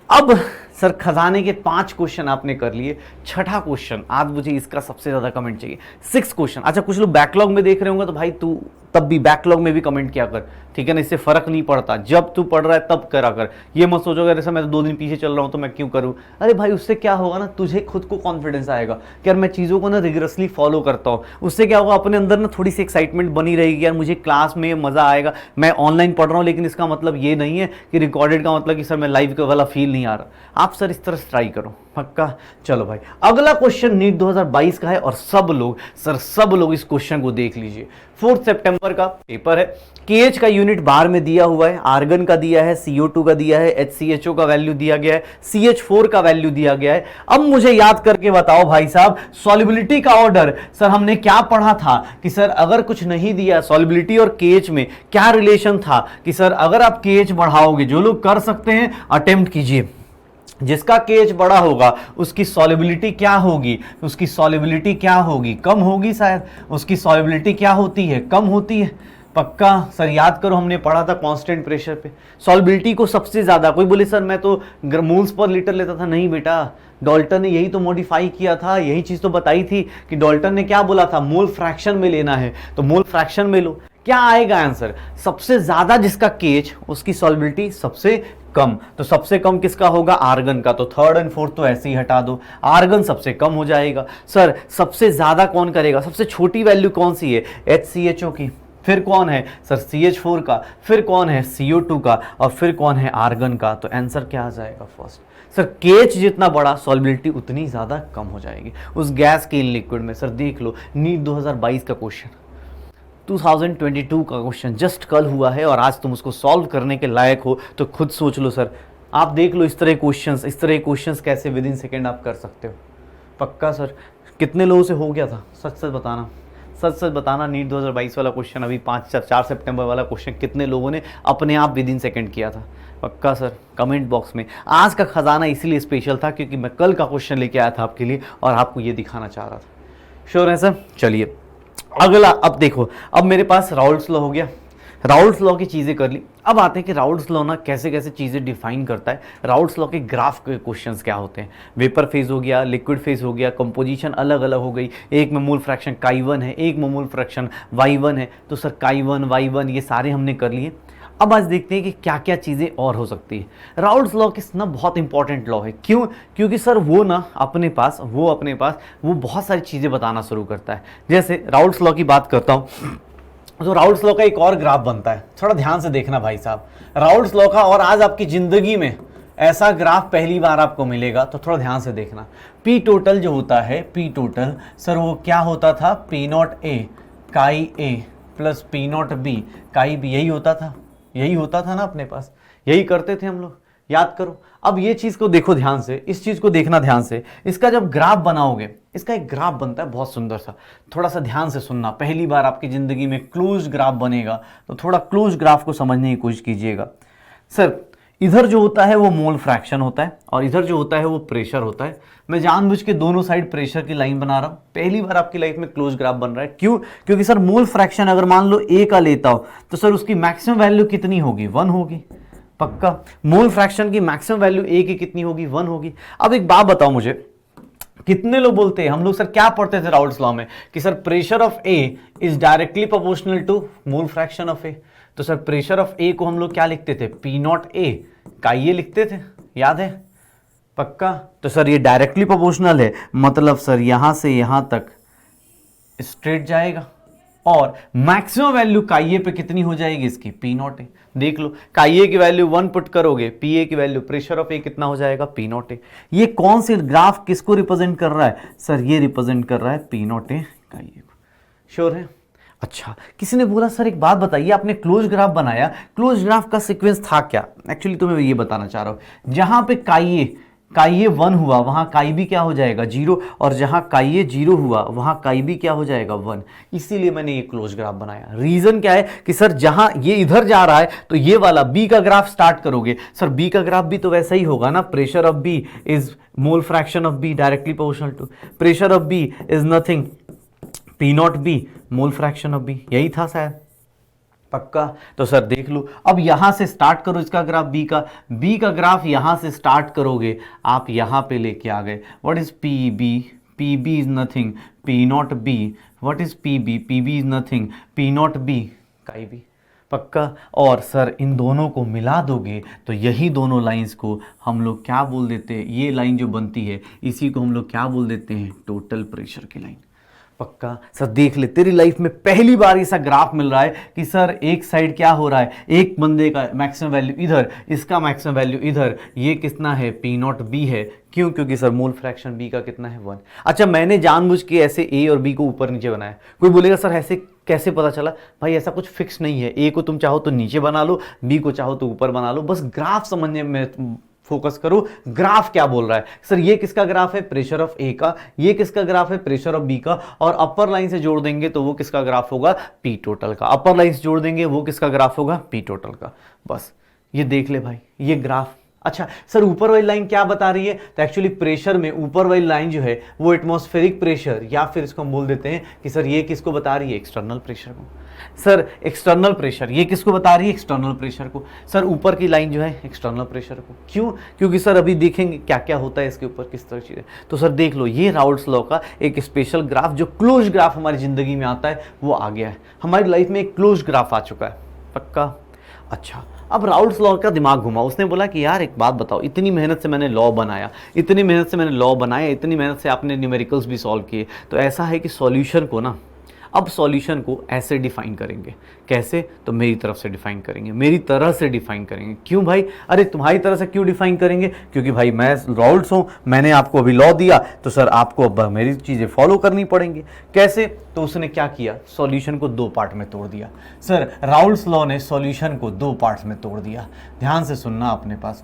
S1: अब सर खजाने के 5 क्वेश्चन आपने कर लिए, छठा क्वेश्चन आज मुझे इसका सबसे ज्यादा कमेंट चाहिए। 6 क्वेश्चन। अच्छा कुछ लोग बैकलॉग में देख रहे होंगे तो भाई तू तब भी बैकलॉग में भी कमेंट किया कर, ठीक है ना, इससे फर्क नहीं पड़ता, जब तू पढ़ रहा है तब करा कर। ये मत सोचो अगर ऐसा मैं 2 दिन पीछे चल रहा हूँ तो मैं क्यों करूँ। अरे भाई उससे क्या होगा ना, तुझे खुद को कॉन्फिडेंस आएगा कि यार मैं चीज़ों को ना रिगरसली फॉलो करता हूँ। उससे क्या होगा, अपने अंदर ना थोड़ी सी एक्साइटमेंट बनी रहेगी, यार मुझे क्लास में मज़ा आएगा। मैं ऑनलाइन पढ़ रहा हूँ लेकिन इसका मतलब ये नहीं है कि रिकॉर्डेड का मतलब कि सर मैं लाइव का वाला फील नहीं आ रहा। आप सर इस तरह से ट्राई करो, पक्का। चलो भाई, अगला क्वेश्चन नीट 2022 का है और सब लोग इस क्वेश्चन को देख लीजिए। 4 सितंबर का पेपर है। केएच का यूनिट बार में दिया हुआ है, आर्गन का दिया है, CO2 का दिया है, HCHO का वैल्यू दिया गया है, CH4 का वैल्यू दिया गया है। अब मुझे याद करके बताओ भाई साहब, सॉल्युबिलिटी का ऑर्डर सर हमने क्या पढ़ा था कि सर अगर कुछ नहीं दिया सॉल्युबिलिटी और केएच में क्या रिलेशन था कि सर अगर आप केएच बढ़ाओगे, जो लोग कर सकते हैं अटेम्प्ट कीजिए, जिसका केएच बड़ा होगा उसकी सॉल्युबिलिटी क्या होगी, उसकी सॉल्युबिलिटी क्या होगी, कम होगी शायद। उसकी सॉल्युबिलिटी क्या होती है, कम होती है, पक्का। सर याद करो हमने पढ़ा था कांस्टेंट प्रेशर पे सॉल्युबिलिटी को सबसे ज्यादा। कोई बोले सर मैं तो मोल्स पर लीटर लेता था, नहीं बेटा, डाल्टन ने यही तो मॉडिफाई किया था, यही चीज तो बताई थी कि डाल्टन ने क्या बोला था, मोल फ्रैक्शन में लेना है तो मोल फ्रैक्शन में लो। क्या आएगा आंसर, सबसे ज्यादा जिसका केएच उसकी सॉल्युबिलिटी सबसे कम। तो सबसे कम किसका होगा, आर्गन का। तो 3rd और 4th तो ऐसे ही हटा दो, आर्गन सबसे कम हो जाएगा। सर सबसे ज्यादा कौन करेगा, सबसे छोटी वैल्यू कौन सी है, HCHO की। फिर कौन है सर, CH4 का। फिर कौन है, CO2 का। और फिर कौन है, आर्गन का। तो आंसर क्या आ जाएगा फर्स्ट। सर केएच जितना बड़ा सॉल्युबिलिटी उतनी ज्यादा कम हो जाएगी उस गैस के लिक्विड में। सर देख लो नीट 2022 का क्वेश्चन, 2022 का क्वेश्चन जस्ट कल हुआ है और आज तुम उसको सॉल्व करने के लायक हो तो खुद सोच लो। सर आप देख लो इस तरह क्वेश्चंस कैसे विद इन सेकेंड आप कर सकते हो, पक्का। सर कितने लोगों से हो गया था, सच बताना, सच बताना। नीट 2022 वाला क्वेश्चन अभी 4 सितंबर वाला क्वेश्चन कितने लोगों ने अपने आप विद इन सेकेंड किया था, पक्का सर कमेंट बॉक्स में। आज का खजाना इसीलिए स्पेशल था क्योंकि मैं कल का क्वेश्चन लेके आया था आपके लिए और आपको ये दिखाना चाह रहा था। श्योर है सर। चलिए अगला, अब देखो, अब मेरे पास राउल्ट्स लॉ हो गया, राउल्ट्स लॉ की चीज़ें कर ली। अब आते हैं कि राउल्ट्स लॉ ना कैसे कैसे चीज़ें डिफाइन करता है। राउल्ट्स लॉ के ग्राफ के क्वेश्चंस क्या होते हैं, वेपर फेज हो गया, लिक्विड फेज हो गया, कंपोजिशन अलग अलग हो गई। एक में मोल फ्रैक्शन काई1 है, एक में मोल फ्रैक्शन y1 है। तो सर काई1 y1 ये सारे हमने कर लिए। अब आज देखते हैं कि क्या क्या चीज़ें और हो सकती है। राउल्ट्स लॉ किस ना बहुत इंपॉर्टेंट लॉ है, क्यों, क्योंकि सर वो ना अपने पास वो बहुत सारी चीज़ें बताना शुरू करता है। जैसे राउल्ट्स लॉ की बात करता हूँ तो राउल्ट्स लॉ का एक और ग्राफ बनता है, थोड़ा ध्यान से देखना भाई साहब राउल्ट्स लॉ का। और आज आपकी ज़िंदगी में ऐसा ग्राफ पहली बार आपको मिलेगा तो थोड़ा ध्यान से देखना। पी टोटल जो होता है, पी टोटल सर वो क्या होता था, P0A काई A प्लस P0B काई B, यही होता था ना अपने पास, यही करते थे हम लोग, याद करो। अब ये चीज़ को देखो ध्यान से, इस चीज़ को देखना ध्यान से। इसका जब ग्राफ बनाओगे, इसका एक ग्राफ बनता है बहुत सुंदर सा, थोड़ा सा ध्यान से सुनना। पहली बार आपकी ज़िंदगी में क्लोज ग्राफ बनेगा तो थोड़ा क्लोज ग्राफ को समझने की कोशिश कीजिएगा। सर इधर जो होता है वो मोल फ्रैक्शन होता है और इधर जो होता है वो प्रेशर होता है। मैं जानबूझ के दोनों साइड प्रेशर की लाइन बना रहा हूँ। पहली बार आपकी लाइफ में क्लोज ग्राफ बन रहा है, क्यों, क्योंकि सर मोल फ्रैक्शन अगर मान लो A का लेता हो तो सर उसकी मैक्सिमम वैल्यू कितनी होगी, 1 होगी, पक्का। मोल फ्रैक्शन की मैक्सिमम वैल्यू A की कितनी होगी, 1 होगी। अब एक बात बताओ मुझे, कितने लोग बोलते हैं, हम लोग सर क्या पढ़ते थे राउल्ट्स लॉ में कि sir pressure of A is directly proportional to mole fraction of A। तो सर प्रेशर ऑफ A को हम लोग क्या लिखते थे, P0A काई A लिखते थे, याद है, पक्का। तो सर ये डायरेक्टली प्रोपोर्शनल है, मतलब सर यहां से यहां तक स्ट्रेट जाएगा और मैक्सिमम वैल्यू काई A पे कितनी हो जाएगी इसकी, P0A। देख लो काई A की वैल्यू 1 पुट करोगे, PA की वैल्यू प्रेशर ऑफ A कितना हो जाएगा, P0A। ये कौन से ग्राफ किसको रिप्रेजेंट कर रहा है, सर ये रिप्रेजेंट कर रहा है P0A काई A को। श्योर है। अच्छा, किसी ने बोला सर एक बात बताइए, आपने क्लोज ग्राफ बनाया, क्लोज ग्राफ का सीक्वेंस था क्या। एक्चुअली तो मैं ये बताना चाह रहा हूं, जहां पे काई A 1 हुआ वहां काई B क्या हो जाएगा, 0, और जहां काई A 0 हुआ वहां काई B क्या हो जाएगा, 1। इसीलिए मैंने ये क्लोज ग्राफ बनाया। रीजन क्या है कि सर जहां ये इधर जा रहा है तो ये वाला B का ग्राफ स्टार्ट करोगे, सर B का ग्राफ भी तो वैसा ही होगा ना, pressure of B is mole fraction of B directly proportional to pressure of B is nothing P0B mole fraction of B, यही था शायद, पक्का। तो सर देख लो, अब यहां से स्टार्ट करो इसका ग्राफ B का ग्राफ यहां से स्टार्ट करोगे, आप यहां पे लेके आ गए। What is PB is nothing P0B। What is PB is nothing P0B chi B. पक्का। और सर इन दोनों को मिला दोगे तो यही दोनों लाइंस को हम लोग क्या बोल देते हैं, ये लाइन जो बनती है इसी को हम लोग क्या बोल देते हैं, टोटल प्रेशर की लाइन। पक्का। सर देख ले, तेरी लाइफ में पहली बार ऐसा ग्राफ मिल रहा है कि सर एक साइड क्या हो रहा है, एक बंदे का मैक्सिमम वैल्यू इधर, इसका मैक्सिमम वैल्यू इधर, ये कितना है, पी नॉट बी है। क्यों? क्योंकि सर मोल फ्रैक्शन बी का कितना है, 1। अच्छा, मैंने जानबूझ के ऐसे ए और बी को ऊपर नीचे बनाया। कोई बोलेगा सर ऐसे कैसे पता चला? भाई ऐसा कुछ फिक्स नहीं है, ए को तुम चाहो तो नीचे बना लो, बी को चाहो तो ऊपर बना लो, बस ग्राफ समझने में फोकस करो। ग्राफ क्या बोल रहा है? सर ये किसका ग्राफ है, प्रेशर ऑफ ए का, ये किसका ग्राफ है, प्रेशर ऑफ बी का, और अपर लाइन से जोड़ देंगे तो वो किसका ग्राफ होगा, पी टोटल का। अपर लाइन से जोड़ देंगे वो किसका ग्राफ होगा, पी टोटल का। बस ये देख ले भाई, ये ग्राफ। अच्छा सर ऊपर वाली लाइन क्या बता रही है? तो एक्चुअली प्रेशर में ऊपर वाली लाइन जो है वो एटमॉस्फेरिक प्रेशर, या फिर इसको हम बोल देते हैं कि सर ये किसको बता रही है, एक्सटर्नल प्रेशर को। सर एक्सटर्नल प्रेशर ये किसको बता रही है, एक्सटर्नल प्रेशर को। सर ऊपर की लाइन जो है एक्सटर्नल प्रेशर को। क्यों? क्योंकि सर अभी देखेंगे क्या क्या होता है इसके ऊपर, किस तरह चीज़ें। तो सर देख लो, ये राउल्ट्स लॉ का एक स्पेशल ग्राफ, जो क्लोज ग्राफ हमारी जिंदगी में आता है वो आ गया है। हमारी लाइफ में एक क्लोज ग्राफ आ चुका है। पक्का। अच्छा, अब राउल्ट्स लॉ का दिमाग घुमा, उसने बोला कि यार एक बात बताओ, इतनी मेहनत से मैंने लॉ बनाया, इतनी मेहनत से मैंने लॉ बनाया, इतनी मेहनत से आपने न्यूमेरिकल्स भी सॉल्व किए, तो ऐसा है कि सॉल्यूशन को ना, अब सॉल्यूशन को ऐसे डिफाइन करेंगे। कैसे? तो मेरी तरफ से डिफाइन करेंगे, मेरी तरह से डिफाइन करेंगे। क्यों भाई? अरे तुम्हारी तरह से क्यों डिफाइन करेंगे? क्योंकि भाई मैं राउल्ट्स हूँ, मैंने आपको अभी लॉ दिया, तो सर आपको अब मेरी चीज़ें फॉलो करनी पड़ेंगी। कैसे? तो उसने क्या किया, सॉल्यूशन को 2 पार्ट में तोड़ दिया। सर राउल्ट्स लॉ ने सॉल्यूशन को 2 पार्ट्स में तोड़ दिया। ध्यान से सुनना अपने पास।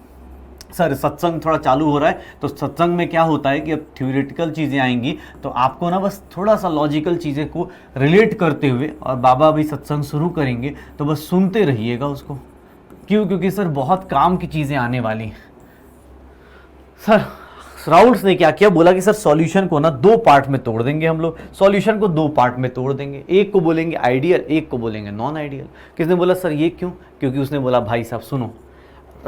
S1: सर सत्संग थोड़ा चालू हो रहा है, तो सत्संग में क्या होता है कि अब थ्योरेटिकल चीज़ें आएंगी, तो आपको ना बस थोड़ा सा लॉजिकल चीज़ें को रिलेट करते हुए, और बाबा अभी सत्संग शुरू करेंगे तो बस सुनते रहिएगा उसको। क्यों? क्योंकि सर बहुत काम की चीज़ें आने वाली हैं। सर राउल्ट्स ने क्या किया, बोला कि सर सॉल्यूशन को ना 2 पार्ट में तोड़ देंगे हम लोग, सॉल्यूशन को 2 पार्ट में तोड़ देंगे, एक को बोलेंगे आइडियल, एक को बोलेंगे नॉन आइडियल। किसने बोला सर ये क्यों? क्योंकि उसने बोला भाई साहब सुनो,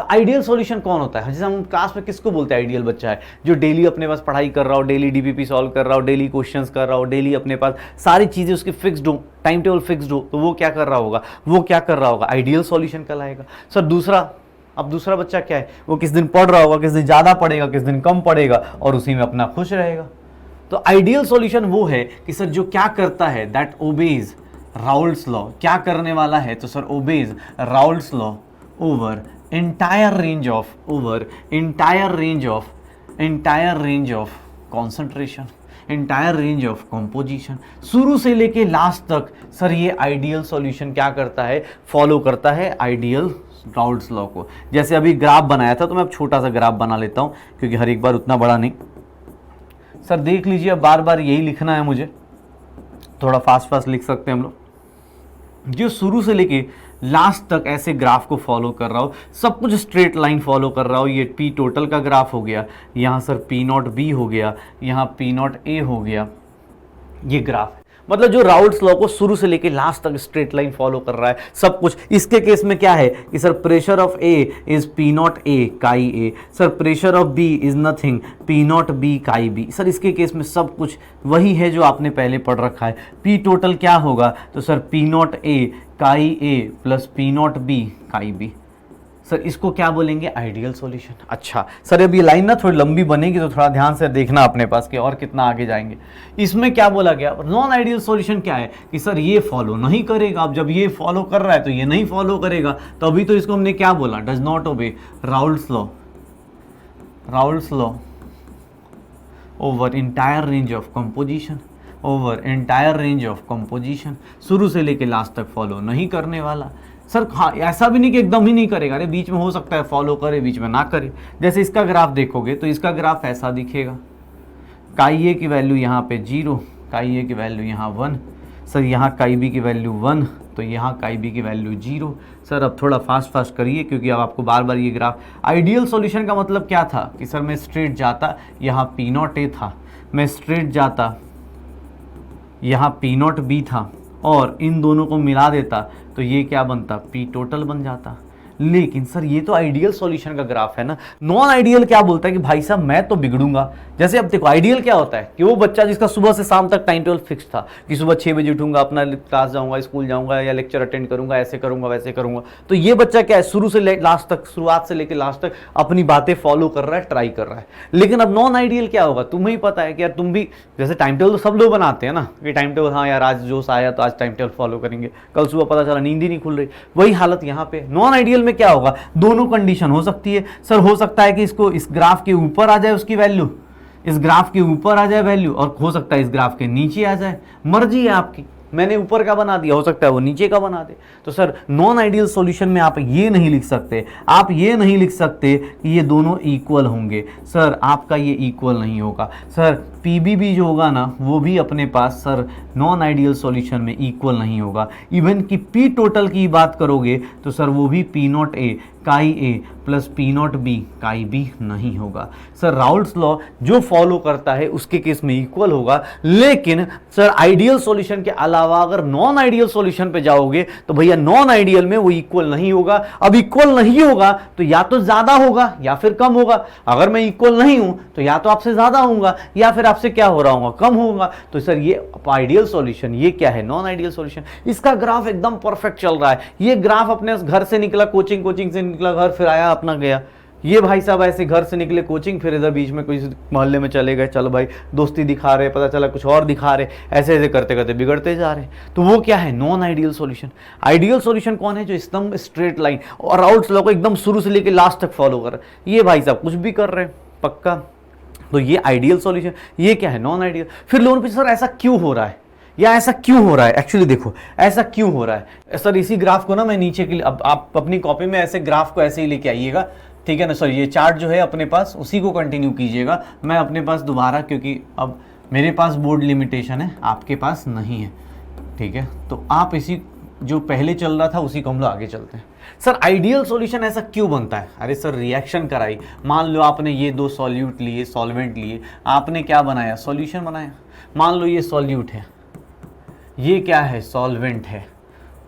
S1: आइडियल सॉल्यूशन कौन होता है? जैसे हम क्लास में किसको बोलते हैं आइडियल बच्चा है, जो डेली अपने पास पढ़ाई कर रहा हो, डेली डीपीपी सॉल्व कर रहा हो, डेली क्वेश्चंस कर रहा हो, डेली अपने पास सारी चीज़ें उसकी फिक्स्ड हो, टाइम टेबल फिक्स्ड हो, तो वो क्या कर रहा होगा, वो क्या कर रहा होगा, आइडियल सॉल्यूशन कहलाएगा। सर दूसरा, अब दूसरा बच्चा क्या है, वो किस दिन पढ़ रहा होगा, किस दिन ज़्यादा पढ़ेगा, किस दिन कम पढ़ेगा, और उसी में अपना खुश रहेगा। तो आइडियल सॉल्यूशन वो है कि सर जो क्या करता है, दैट ओबेज राउल्ट्स लॉ। क्या करने वाला है? तो sir obeys Raoult's law over entire range of concentration, entire range of composition, शुरू से लेके लास्ट तक। सर ये आइडियल सॉल्यूशन क्या करता है, फॉलो करता है आइडियल राउल्ट्स लॉ को। जैसे अभी ग्राफ बनाया था, तो मैं अब छोटा सा ग्राफ बना लेता हूँ, क्योंकि हर एक बार उतना बड़ा नहीं। सर देख लीजिए, अब बार बार यही लिखना है मुझे, थोड़ा फास्ट फास्ट लिख सकते हैं हम लोग। जो शुरू से लेके लास्ट तक ऐसे ग्राफ को फॉलो कर रहा हो, सब कुछ स्ट्रेट लाइन फॉलो कर रहा हो। ये पी टोटल का ग्राफ हो गया, यहाँ सर पी नॉट बी हो गया, यहाँ पी नॉट ए हो गया, ये ग्राफ है। मतलब जो राउल्ट्स लॉ को शुरू से लेके लास्ट तक स्ट्रेट लाइन फॉलो कर रहा है सब कुछ। इसके केस में क्या है कि sir pressure of A is P not A chi A, sir pressure of B is nothing P nought B chi B. Sir इसके केस में सब कुछ वही है जो आपने पहले पढ़ रखा है। पी टोटल क्या होगा, तो sir P not A chi A plus P nought B chi B. Sir इसको क्या बोलेंगे, आइडियल सॉल्यूशन। अच्छा सर अब ये लाइन ना थोड़ी लंबी बनेगी, तो थोड़ा ध्यान से देखना अपने पास कि और कितना आगे जाएंगे। इसमें क्या बोला गया, नॉन आइडियल सॉल्यूशन क्या है कि सर ये फॉलो नहीं करेगा। अब जब ये फॉलो कर रहा है तो ये नहीं फॉलो करेगा, तो अभी तो इसको हमने क्या बोला, does not obey Raoult's law, Raoult's law over entire range of composition, over entire range of composition. शुरू से लेके लास्ट तक फॉलो नहीं करने वाला। सर हाँ ऐसा भी नहीं कि एकदम ही नहीं करेगा, अरे बीच में हो सकता है फॉलो करे, बीच में ना करे। जैसे इसका ग्राफ देखोगे तो इसका ग्राफ ऐसा दिखेगा, काई ए की वैल्यू यहाँ पे 0, काई ए की वैल्यू यहाँ 1, सर यहाँ काई बी की वैल्यू 1, तो यहाँ काई बी की वैल्यू 0। सर अब थोड़ा फास्ट करिए, क्योंकि अब आपको बार बार ये ग्राफ। आइडियल सॉल्यूशन का मतलब क्या था कि सर मैं स्ट्रेट जाता, यहाँ पी नॉट ए था, मैं स्ट्रेट जाता, यहाँ पी नॉट बी था, और इन दोनों को मिला देता तो ये क्या बनता, पी टोटल बन जाता। लेकिन सर ये तो आइडियल सॉल्यूशन का ग्राफ है ना। नॉन आइडियल क्या बोलता है कि भाई साहब मैं तो बिगड़ूंगा। जैसे अब देखो आइडियल क्या होता है कि वो बच्चा जिसका सुबह से शाम तक टाइम टेबल फिक्स था कि सुबह 6 बजे उठूंगा, अपना क्लास जाऊंगा, स्कूल जाऊंगा या लेक्चर अटेंड करूंगा, ऐसे करूंगा वैसे करूंगा, तो ये बच्चा क्या है शुरू से लास्ट तक, शुरुआत से लेकर लास्ट तक अपनी बातें फॉलो कर रहा है, ट्राई कर रहा है। लेकिन अब नॉन आइडियल क्या होगा, तुम्हें ही पता है कि यार तुम भी जैसे टाइम टेबल तो सब लोग बनाते हैं ना कि टाइम टेबल, हाँ यार आज जोश आया तो आज टाइम टेबल फॉलो करेंगे, कल सुबह पता चला नींद ही नहीं खुल रही, वही हालत यहाँ पे। नॉन आइडियल में क्या होगा, दोनों कंडीशन हो सकती है सर। हो सकता है कि इसको इस ग्राफ के ऊपर आ जाए उसकी वैल्यू, इस ग्राफ के ऊपर आ जाए वैल्यू, और हो सकता है इस ग्राफ के नीचे आ जाए, मर्जी है आपकी। मैंने ऊपर का बना दिया, हो सकता है वो नीचे का बना दे। तो सर नॉन आइडियल सॉल्यूशन में आप ये नहीं लिख सकते, आप ये नहीं लिख सकते कि ये दोनों इक्वल होंगे। सर आपका ये इक्वल नहीं होगा। सर पीबीबी जो होगा ना वो भी अपने पास सर नॉन आइडियल सॉल्यूशन में इक्वल नहीं होगा। इवन कि पी टोटल की बात करोगे तो सर वो भी P not A chi A plus P nought B chi B नहीं होगा। सर राउल्ट्स लॉ जो फॉलो करता है उसके केस में इक्वल होगा। लेकिन सर आइडियल सॉल्यूशन के अलावा अगर नॉन आइडियल सॉल्यूशन पे जाओगे तो भैया नॉन आइडियल में वो इक्वल नहीं होगा। अब इक्वल नहीं होगा तो या तो ज्यादा होगा या फिर कम होगा। अगर मैं इक्वल नहीं हूं तो या तो आपसे ज्यादा होऊंगा या फिर आपसे क्या हो रहा होगा, कम होगा। तो सर ये आइडियल सॉल्यूशन, ये क्या है, नॉन आइडियल सॉल्यूशन। इसका ग्राफ एकदम परफेक्ट चल रहा है। ये ग्राफ अपने घर से निकला, कोचिंग से निकला घर, फिर आया अपना गया। ये भाई साहब ऐसे घर से निकले कोचिंग, फिर इधर बीच में कोई मोहल्ले में चले गए, चलो भाई दोस्ती दिखा रहे, पता चला कुछ और दिखा रहे, ऐसे ऐसे करते करते बिगड़ते जा रहे। तो वो क्या है, non ideal solution. Ideal solution कौन है, जो एकदम स्ट्रेट लाइन और राउल्ट्स लॉ को एकदम शुरू से लेकर लास्ट तक फॉलो कर रहे। ये भाई साहब कुछ भी कर रहे हैं पक्का। तो ये आइडियल सॉल्यूशन, ये क्या है, नॉन आइडियल। फिर लोगों पे सर ऐसा क्यों हो रहा है या ऐसा क्यों हो रहा है, एक्चुअली देखो ऐसा क्यों हो रहा है सर। इसी ग्राफ को ना मैं नीचे के लिए, अब आप अपनी कॉपी में ऐसे ग्राफ को ऐसे ही लेके आइएगा, ठीक है ना सर। ये चार्ट जो है अपने पास उसी को कंटिन्यू कीजिएगा। मैं अपने पास दोबारा, क्योंकि अब मेरे पास बोर्ड लिमिटेशन है, आपके पास नहीं है, ठीक है। तो आप इसी जो पहले चल रहा था उसी को हम लोग आगे चलते हैं। सर आइडियल सॉल्यूशन ऐसा क्यों बनता है, अरे सर रिएक्शन कराई, मान लो आपने ये दो सॉल्यूट लिए, सॉल्वेंट लिए, आपने क्या बनाया, सॉल्यूशन बनाया। मान लो ये सॉल्यूट है, ये क्या है, सॉल्वेंट है,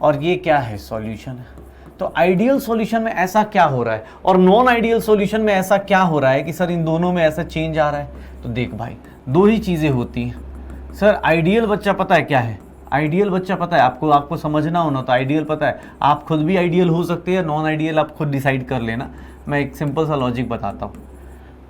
S1: और ये क्या है, सॉल्यूशन है। तो आइडियल सॉल्यूशन में ऐसा क्या हो रहा है और नॉन आइडियल सॉल्यूशन में ऐसा क्या हो रहा है कि सर इन दोनों में ऐसा चेंज आ रहा है। तो देख भाई दो ही चीज़ें होती हैं सर। आइडियल बच्चा पता है क्या है, आइडियल बच्चा पता है आपको, आपको समझना होना। तो आइडियल पता है, आप खुद भी आइडियल हो सकते हैं, नॉन आइडियल आप खुद डिसाइड कर लेना। मैं एक सिंपल सा लॉजिक बताता हूँ।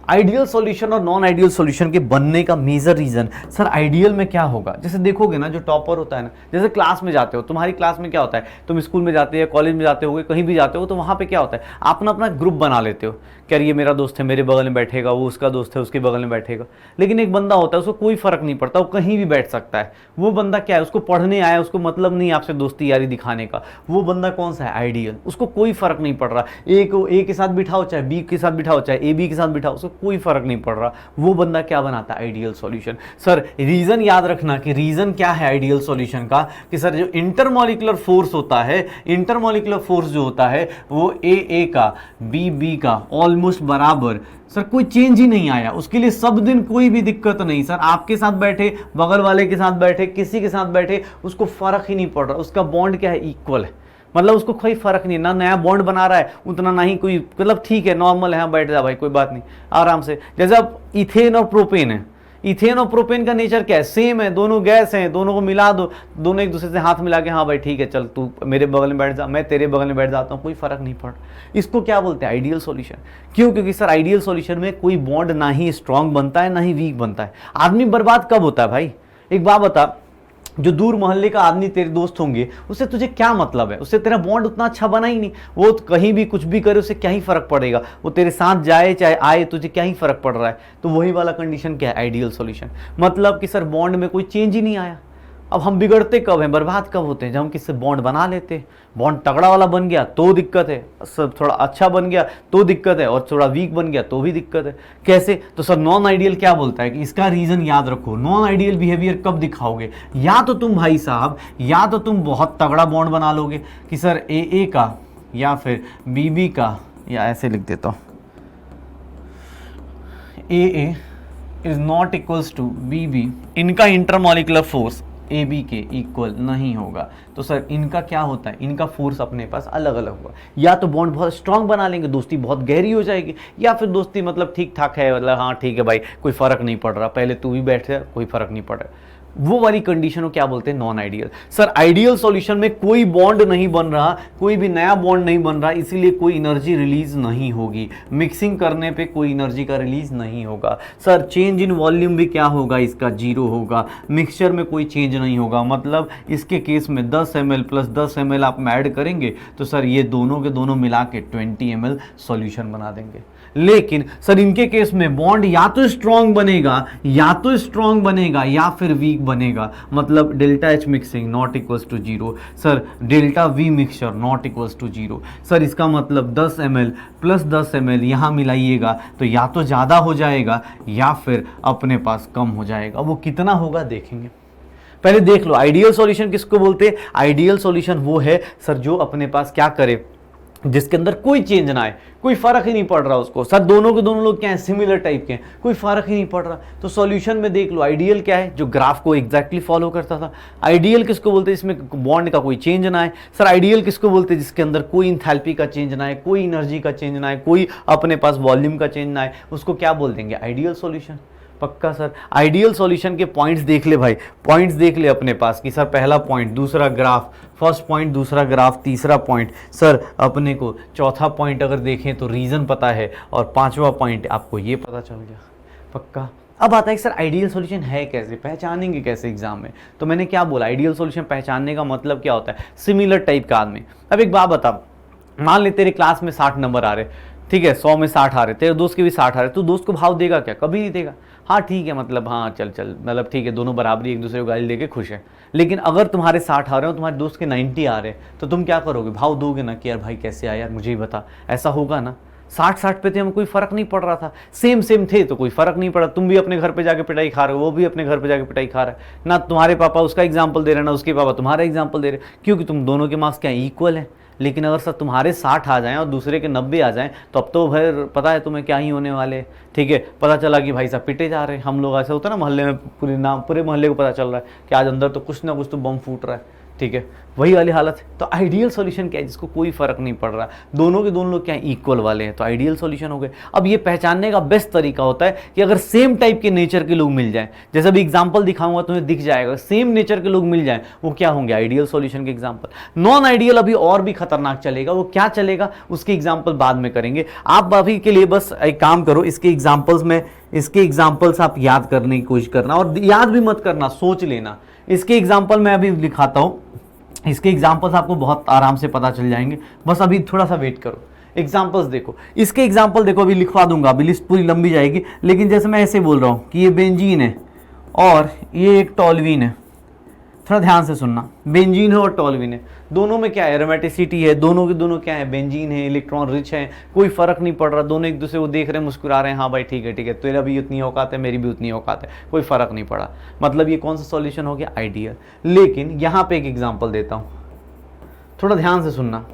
S1: आइडियल सॉल्यूशन और नॉन आइडियल सॉल्यूशन के बनने का मेजर रीजन सर, आइडियल में क्या होगा, जैसे देखोगे ना जो टॉपर होता है ना, जैसे क्लास में जाते हो, तुम्हारी क्लास में क्या होता है, तुम स्कूल में जाते हो, कॉलेज में जाते हो, कहीं भी जाते हो, तो वहाँ पे क्या होता है, आप अपना अपना ग्रुप बना लेते हो कि यार ये मेरा दोस्त है, मेरे बगल में बैठेगा, वो उसका दोस्त है, उसके बगल में बैठेगा। लेकिन एक बंदा होता है, उसको कोई फर्क नहीं पड़ता, वो कहीं भी बैठ सकता है। वो बंदा क्या है, उसको पढ़ने आया, उसको मतलब नहीं आपसे दोस्ती यारी दिखाने का। वो बंदा कौन सा है, आइडियल। उसको कोई फर्क नहीं पड़ रहा, ए के साथ बिठाओ, चाहे बी के साथ बिठाओ, चाहे ए बी के साथ बिठाओ, उसको कोई फर्क नहीं पड़ रहा। वो बंदा क्या बनाता है, आइडियल सॉल्यूशन। सर रीजन याद रखना कि रीजन क्या है आइडियल सॉल्यूशन का, कि सर जो इंटरमॉलिक्यूलर फोर्स होता है, इंटरमॉलिक्यूलर फोर्स जो होता है वो ए का बी का ऑलमोस्ट बराबर। सर कोई चेंज ही नहीं आया उसके लिए, सब दिन कोई भी दिक्कत नहीं। सर आपके साथ बैठे, बगल वाले के साथ बैठे, किसी के साथ बैठे, उसको फर्क ही नहीं पड़ रहा। उसका बॉन्ड क्या है, इक्वल है। मतलब उसको कोई फर्क नहीं, ना नया बॉन्ड बना रहा है उतना, ना ही कोई, मतलब ठीक है नॉर्मल है, बैठ जा भाई कोई बात नहीं आराम से। जैसे अब इथेन और प्रोपेन है, इथेन और प्रोपेन का नेचर क्या है, सेम है, दोनों गैस हैं, दोनों को मिला दो, दोनों एक दूसरे से हाथ मिला के हाँ भाई ठीक है चल तू मेरे बगल में बैठ जा, मैं तेरे बगल में बैठ जाता हूँ, कोई फर्क नहीं पड़। इसको क्या बोलते हैं, आइडियल सॉल्यूशन। क्यों, क्योंकि सर आइडियल सॉल्यूशन में कोई बॉन्ड ना ही स्ट्रांग बनता है ना ही वीक बनता है। आदमी बर्बाद कब होता है भाई, एक बात बता, जो दूर मोहल्ले का आदमी तेरे दोस्त होंगे उससे तुझे क्या मतलब है, उससे तेरा बॉन्ड उतना अच्छा बना ही नहीं। वो कहीं भी कुछ भी करे उससे क्या ही फर्क पड़ेगा, वो तेरे साथ जाए चाहे आए तुझे क्या ही फर्क पड़ रहा है। तो वही वाला कंडीशन क्या है, आइडियल सॉल्यूशन। मतलब कि सर बॉन्ड में कोई चेंज ही नहीं आया। अब हम बिगड़ते कब हैं, बर्बाद कब होते हैं, जब हम किससे बॉन्ड बना लेते हैं। बॉन्ड तगड़ा वाला बन गया तो दिक्कत है, सब थोड़ा अच्छा बन गया तो दिक्कत है, और थोड़ा वीक बन गया तो भी दिक्कत है। कैसे, तो सर नॉन आइडियल क्या बोलता है कि इसका रीजन याद रखो। नॉन आइडियल बिहेवियर कब दिखाओगे, या तो तुम भाई साहब, या तो तुम बहुत तगड़ा बॉन्ड बना लोगे कि सर ए का या फिर बी का, या ऐसे लिख देता हूँ, A is not equals to B, इनका इंटरमॉलिक्यूलर फोर्स ए बी के इक्वल नहीं होगा। तो सर इनका क्या होता है, इनका फोर्स अपने पास अलग अलग होगा। या तो बॉन्ड बहुत स्ट्रांग बना लेंगे, दोस्ती बहुत गहरी हो जाएगी, या फिर दोस्ती मतलब ठीक ठाक है, मतलब हाँ ठीक है भाई कोई फर्क नहीं पड़ रहा, पहले तू भी बैठ जा, कोई फर्क नहीं पड़ रहा, वो वाली कंडीशन को क्या बोलते हैं, non ideal. Sir ideal solution में कोई बॉन्ड नहीं बन रहा, कोई भी नया बॉन्ड नहीं बन रहा, इसीलिए कोई एनर्जी रिलीज नहीं होगी, मिक्सिंग करने पे कोई एनर्जी का रिलीज नहीं होगा। सर चेंज इन वॉल्यूम भी क्या होगा, इसका 0 होगा, मिक्सचर में कोई चेंज नहीं होगा। मतलब इसके केस में 10 ml प्लस 10 ml आप ऐड करेंगे तो सर ये दोनों के दोनों मिला के 20 ml सॉल्यूशन बना देंगे। लेकिन सर इनके केस में बॉन्ड या तो स्ट्रांग बनेगा, या फिर वीक बनेगा। मतलब delta H mixing not equals to 0, sir delta V mixture not equals to 0। Sir इसका मतलब 10 ml प्लस 10 ml यहाँ मिलाइएगा तो या तो ज़्यादा हो जाएगा या फिर अपने पास कम हो जाएगा। वो कितना होगा देखेंगे, पहले देख लो आइडियल सॉल्यूशन किसको बोलते हैं। आइडियल सॉल्यूशन वो है सर जो अपने पास क्या करे, जिसके अंदर कोई चेंज ना आए, कोई फर्क ही नहीं पड़ रहा उसको। सर दोनों के दोनों लोग क्या हैं, सिमिलर टाइप के हैं, कोई फर्क ही नहीं पड़ रहा। तो सॉल्यूशन में देख लो आइडियल क्या है, जो ग्राफ को एग्जैक्टली फॉलो करता था। आइडियल किसको बोलते हैं, इसमें बॉन्ड का कोई चेंज ना आए। सर आइडियल किसको बोलते हैं, जिसके अंदर कोई इंथैल्पी का चेंज ना आए, कोई एनर्जी का चेंज ना आए, कोई अपने पास वॉल्यूम का चेंज ना आए, उसको क्या बोल देंगे, आइडियल सॉल्यूशन। पक्का सर आइडियल सॉल्यूशन के पॉइंट्स देख ले भाई, पॉइंट्स देख ले अपने पास कि सर पहला पॉइंट, दूसरा ग्राफ, फर्स्ट पॉइंट, दूसरा ग्राफ, तीसरा पॉइंट। सर अपने को चौथा पॉइंट अगर देखें तो रीज़न पता है, और पांचवा पॉइंट आपको ये पता चल गया। पक्का। अब आता है सर आइडियल सॉल्यूशन है कैसे, पहचानेंगे कैसे एग्जाम में। तो मैंने क्या बोला, आइडियल सॉल्यूशन पहचानने का मतलब क्या होता है, सिमिलर टाइप का आदमी। अब एक बात बता, मान ले तेरे क्लास में 60 नंबर आ रहे, ठीक है, 100 में 60 आ रहे, तेरे दोस्त के भी 60 आ रहे, तो दोस्त को भाव देगा क्या, कभी नहीं देगा। हाँ ठीक है, मतलब हाँ चल मतलब ठीक है, दोनों बराबरी, एक दूसरे को गाली देके खुश है। लेकिन अगर तुम्हारे 60 आ रहे हो, तुम्हारे दोस्त के 90 आ रहे हैं, तो तुम क्या करोगे, भाव दोगे ना कि यार भाई कैसे आया यार, मुझे ही बता। ऐसा होगा ना। 60 पे थे, हमें कोई फर्क नहीं पड़ रहा था, सेम थे तो कोई फर्क नहीं पड़ा। तुम भी अपने घर पे जाके पिटाई खा रहे हो, वो भी अपने घर पे जाके पिटाई खा रहा है ना। तुम्हारे पापा उसका एग्जाम्पल दे रहे हैं, ना उसके पापा तुम्हारा एग्जाम्पल दे रहे हैं, क्योंकि तुम दोनों के मार्क्स क्या इक्वल है। लेकिन अगर सर तुम्हारे 60 आ जाएं और दूसरे के 90 आ जाएं, तो अब तो फिर पता है तुम्हें क्या ही होने वाले। ठीक है, पता चला कि भाई साहब पिटे जा रहे हैं हम लोग। ऐसा होता है ना मोहल्ले में, पूरे मोहल्ले को पता चल रहा है कि आज अंदर तो कुछ ना कुछ तो बम फूट रहा है। ठीक है, वही वाली हालत है। तो आइडियल सॉल्यूशन क्या है, जिसको कोई फर्क नहीं पड़ रहा, दोनों के दोनों लोग क्या इक्वल वाले हैं, तो आइडियल सॉल्यूशन हो गए। अब ये पहचानने का बेस्ट तरीका होता है कि अगर सेम टाइप के नेचर के लोग मिल जाएं, जैसे अभी एग्जांपल दिखाऊंगा तुम्हें दिख जाएगा, सेम नेचर के लोग मिल जाएं, वो क्या होंगे, आइडियल सॉल्यूशन के एग्जांपल। नॉन आइडियल अभी और भी खतरनाक चलेगा, वो क्या चलेगा उसके एग्जांपल बाद में करेंगे। आप अभी के लिए बस एक काम करो, इसके एग्जांपल्स आप याद करने की कोशिश करना, और याद भी मत करना, सोच लेना। इसके एग्जाम्पल मैं अभी लिखाता हूं, इसके एग्जाम्पल्स आपको बहुत आराम से पता चल जाएंगे, बस अभी थोड़ा सा वेट करो। एग्जाम्पल्स देखो, इसके एग्जाम्पल देखो, अभी लिखवा दूंगा, अभी लिस्ट पूरी लंबी जाएगी। लेकिन जैसे मैं ऐसे बोल रहा हूं कि ये बेंजीन है और ये एक टॉल्यूइन है, थोड़ा ध्यान से सुनना। बेंजीन है और टॉल्यूइन है, दोनों में क्या है, एरोमेटिसिटी है, दोनों के दोनों क्या है, बेंजीन है, इलेक्ट्रॉन रिच है, कोई फर्क नहीं पड़ रहा, दोनों एक दूसरे को देख रहे हैं, मुस्कुरा रहे हैं, हाँ भाई ठीक है, तेरा भी उतनी औकात है, मेरी भी उतनी औकात है, कोई फर्क नहीं पड़ा। मतलब ये कौन सा सॉल्यूशन हो गया, आइडियल। लेकिन यहाँ पे एक एग्जाम्पल देता हूँ, थोड़ा ध्यान से सुनना।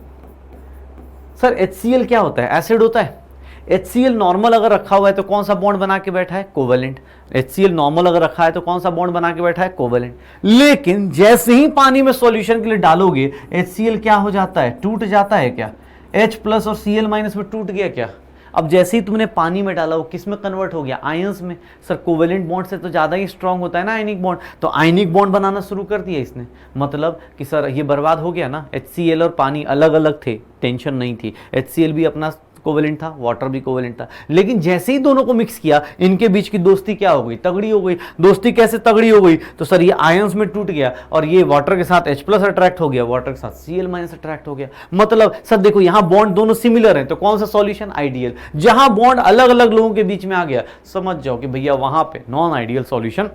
S1: सर HCl क्या होता है, एसिड होता है। HCl नॉर्मल अगर रखा हुआ है तो कौन सा बॉन्ड बना के बैठा है, कोवेलेंट। HCl नॉर्मल अगर रखा है तो कौन सा बॉन्ड बना के बैठा है, कोवेलेंट। लेकिन जैसे ही पानी में सॉल्यूशन के लिए डालोगे, HCl क्या हो जाता है, टूट जाता है क्या, H प्लस और Cl माइनस में टूट गया क्या। अब जैसे ही तुमने पानी में डाला, वो किस में कन्वर्ट हो गया, आयंस में। सर कोवेलेंट बॉन्ड से तो ज़्यादा ही स्ट्रांग होता है ना आयनिक बॉन्ड, तो आयनिक बॉन्ड बनाना शुरू कर दिया इसने। मतलब कि सर ये बर्बाद हो गया ना, HCl और पानी अलग अलग थे, टेंशन नहीं थी, HCl भी अपना कोवेलेंट था, वाटर भी कोवेलेंट था। लेकिन जैसे ही दोनों को मिक्स किया, इनके बीच की दोस्ती क्या हो गई, तगड़ी हो गई। दोस्ती कैसे तगड़ी हो गई, तो सर ये आयंस में टूट गया और ये वाटर के साथ H प्लस अट्रैक्ट हो गया, वाटर के साथ Cl माइनस अट्रैक्ट हो गया। मतलब सर देखो यहां बॉन्ड दोनों सिमिलर हैं, तो कौन सा सॉल्यूशन, आइडियल। जहां बॉन्ड अलग अलग लोगों के बीच में आ गया, समझ जाओ कि भैया वहां पे नॉन आइडियल सॉल्यूशन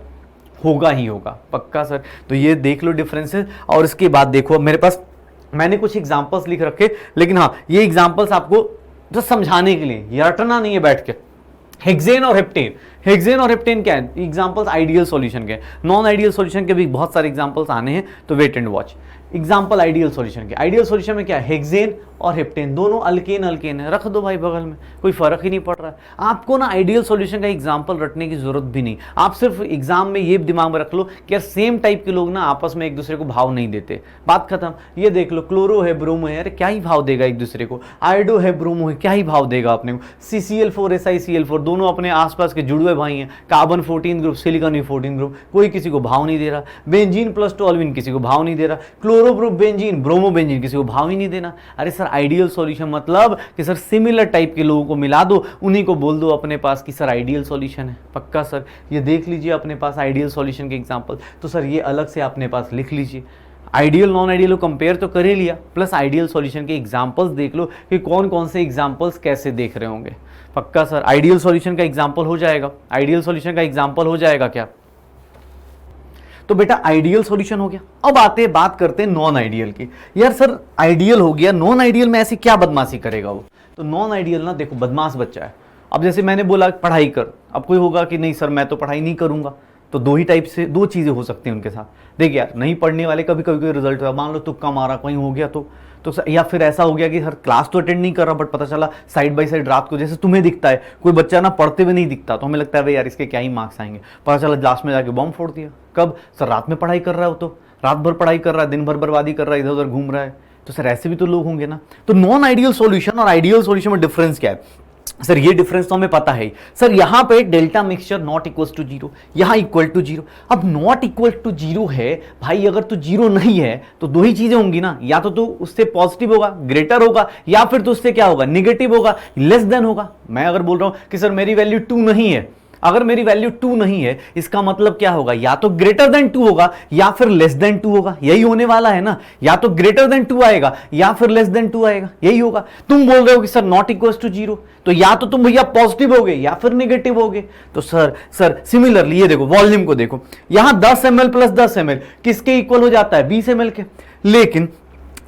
S1: होगा ही होगा। पक्का सर, तो ये देख लो डिफरेंसेस। और इसके बाद देखो मेरे पास मैंने कुछ एग्जाम्पल्स लिख रखे, लेकिन हाँ ये एग्जाम्पल्स आपको तो समझाने के लिए, ये रटना नहीं है बैठ के। हेक्सेन और हेप्टेन क्या है, एग्जांपल्स आइडियल सॉल्यूशन के। नॉन आइडियल सॉल्यूशन के भी बहुत सारे एग्जांपल्स आने हैं, तो wait and watch. Example ideal solution के, आइडियल सॉल्यूशन में क्या है, हेक्सेन और हेप्टेन दोनों अल्केन अल्केन है, रख दो भाई बगल में, कोई फर्क ही नहीं पड़ रहा है। आपको ना आइडियल सॉल्यूशन का एग्जाम्पल रटने की जरूरत भी नहीं, आप सिर्फ एग्जाम में ये दिमाग में रख लो कि यार सेम टाइप के लोग ना आपस में एक दूसरे को भाव नहीं देते, बात खत्म। ये देख लो, क्लोरो है ब्रोमो है, अरे क्या ही भाव देगा एक दूसरे को, आयोडो है ब्रोमो है, क्या ही भाव देगा अपने को, CCl4 SiCl4 दोनों अपने आसपास के जुड़वे भाई हैं, कार्बन 14 ग्रुप सिलिकॉन भी 14 ग्रुप, कोई किसी को भाव नहीं दे रहा। बेंजीन प्लस टोल्यूइन किसी को भाव नहीं दे रहा, क्लोरोब्रो बेंजीन ब्रोमो बेंजीन किसी को भाव ही नहीं देना। अरे सर आइडियल सॉल्यूशन मतलब कि सर सिमिलर टाइप के लोगों को मिला दो, उन्हीं को बोल दो अपने पास कि सर आइडियल सॉल्यूशन है। पक्का सर, ये देख लीजिए अपने पास आइडियल सॉल्यूशन के एग्जांपल, तो सर ये अलग से अपने पास लिख लीजिए। आइडियल नॉन आइडियल को कंपेयर तो कर ही लिया, प्लस आइडियल सॉल्यूशन के एग्जांपल्स देख लो कि कौन कौन से एग्जांपल्स कैसे देख रहे होंगे। पक्का सर, आइडियल सॉल्यूशन का एग्जांपल हो जाएगा, आइडियल सॉल्यूशन का एग्जांपल हो जाएगा क्या? तो बेटा आइडियल सॉल्यूशन हो गया। अब बात करते हैं नॉन आइडियल की। यार सर आइडियल हो गया, नॉन आइडियल में ऐसी क्या बदमाशी करेगा वो? तो नॉन आइडियल ना देखो बदमाश बच्चा है। अब जैसे मैंने बोला पढ़ाई कर, अब कोई होगा कि नहीं सर मैं तो पढ़ाई नहीं करूंगा, तो दो ही टाइप से दो चीजें हो सकती हैं उनके साथ। देखिए यार नहीं पढ़ने वाले कभी कभी कोई रिजल्ट हुआ, मान लो तुक्का मारा कहीं हो गया तो या फिर ऐसा हो गया कि हर क्लास तो अटेंड नहीं कर रहा बट पता चला साइड बाय साइड रात को, जैसे तुम्हें दिखता है कोई बच्चा ना पढ़ते हुए नहीं दिखता तो हमें लगता है भाई यार इसके क्या ही मार्क्स आएंगे, पता चला लास्ट में जाके बॉम्ब फोड़ दिया। कब? सर रात में पढ़ाई कर रहा है, वो तो रात भर पढ़ाई कर रहा है, दिन भर बर्बादी कर रहा है, इधर उधर घूम रहा है, तो सर ऐसे भी तो लोग होंगे ना। तो नॉन आइडियल सॉल्यूशन और आइडियल सॉल्यूशन में डिफरेंस क्या है? सर ये डिफरेंस तो हमें पता है। सर यहां पे delta mixture not equal to zero, यहां इक्वल टू जीरो। अब नॉट इक्वल टू जीरो है भाई, अगर तो जीरो नहीं है तो दो ही चीजें होंगी ना, या तो उससे पॉजिटिव होगा ग्रेटर होगा, या फिर तो उससे क्या होगा नेगेटिव होगा लेस देन होगा। मैं अगर बोल रहा हूं कि सर मेरी वैल्यू 2 नहीं है, अगर मेरी वैल्यू 2 नहीं है इसका मतलब क्या होगा, या तो ग्रेटर देन 2 होगा या फिर लेस देन 2 होगा, यही होने वाला है ना। या तो ग्रेटर देन 2 आएगा या फिर लेस देन 2 आएगा, यही होगा। तुम बोल रहे हो कि sir not equal to zero, तो या तो तुम भैया पॉजिटिव होगे या फिर नेगेटिव होगे। तो सर सिमिलरली ये देखो वॉल्यूम को देखो, यहां 10 ml प्लस 10 ml किसके इक्वल हो जाता है? 20 ml के। लेकिन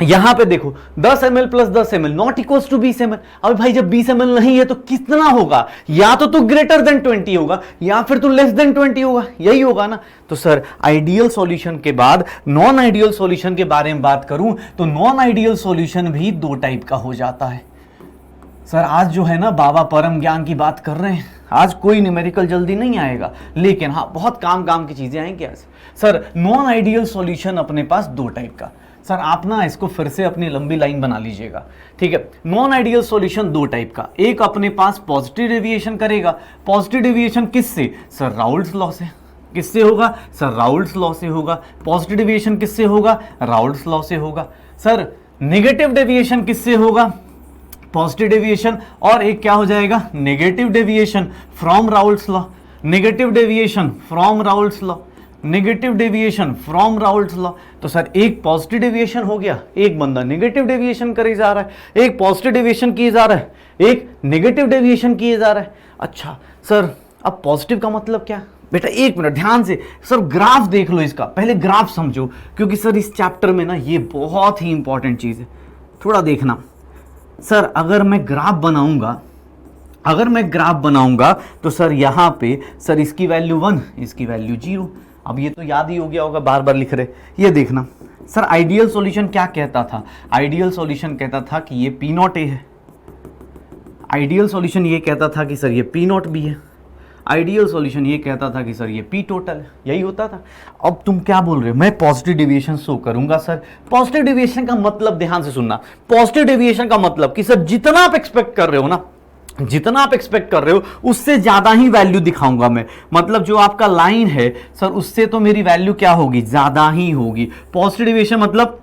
S1: यहां पे देखो 10 ml plus 10 ml not equals to 20 ml। अब भाई जब 20 ml नहीं है तो कितना होगा? या तो ग्रेटर देन 20 होगा या फिर तो लेस देन 20 होगा, यही होगा ना। तो सर आइडियल सॉल्यूशन के बाद नॉन आइडियल सॉल्यूशन के बारे में बात करूं तो नॉन आइडियल सॉल्यूशन भी दो टाइप का हो जाता है। सर आज जो है ना बाबा परम ज्ञान की बात कर रहे हैं, आज कोई न्यूमेरिकल जल्दी नहीं आएगा, लेकिन हाँ बहुत काम की चीजें आएंगी आज। सर नॉन आइडियल सॉल्यूशन अपने पास दो टाइप का। सर आप ना इसको फिर से अपनी लंबी लाइन बना लीजिएगा, ठीक है। नॉन आइडियल सॉल्यूशन दो टाइप का, एक अपने पास पॉजिटिव डेविएशन करेगा। पॉजिटिव डेविएशन किससे? सर राउल्ट्स लॉ से। किससे होगा? सर राउल्ट्स लॉ से होगा। पॉजिटिव डेविएशन किससे होगा? राउल्ट्स लॉ से होगा। सर नेगेटिव डेविएशन किससे होगा? पॉजिटिव डेविएशन, और एक क्या हो जाएगा? Negative deviation from Raoult's law. Negative deviation from Raoult's law, negative deviation from Raoult's law. तो सर एक पॉजिटिव डेविएशन हो गया, एक बंदा नेगेटिव डेविएशन करे जा रहा है, एक पॉजिटिव डेविएशन किए जा रहा है, एक नेगेटिव डेविएशन किए जा रहा है। अच्छा सर अब पॉजिटिव का मतलब क्या? बेटा एक मिनट ध्यान से, सर ग्राफ देख लो इसका, पहले ग्राफ समझो, क्योंकि सर इस चैप्टर में ना ये बहुत ही इंपॉर्टेंट चीज है, थोड़ा देखना। सर अगर मैं ग्राफ बनाऊंगा तो सर यहां पे सर इसकी वैल्यू 1, इसकी वैल्यू 0। अब ये तो याद ही हो गया होगा, बार बार लिख रहे। ये देखना सर आइडियल सॉल्यूशन क्या कहता था? आइडियल सॉल्यूशन कहता था कि ये P नॉट A है। आइडियल सॉल्यूशन ये कहता था कि सर ये P नॉट B है। आइडियल सॉल्यूशन ये कहता था कि सर ये P टोटल है, यही होता था। अब तुम क्या बोल रहे हो? मैं पॉजिटिव डेविएशन शो करूंगा। सर पॉजिटिव डेविएशन का मतलब ध्यान से सुनना, पॉजिटिव डेविएशन का मतलब कि सर जितना आप एक्सपेक्ट कर रहे हो ना, जितना आप एक्सपेक्ट कर रहे हो उससे ज्यादा ही वैल्यू दिखाऊंगा मैं। मतलब जो आपका लाइन है सर उससे तो मेरी वैल्यू क्या होगी? ज्यादा ही होगी। पॉजिटिव डेविएशन मतलब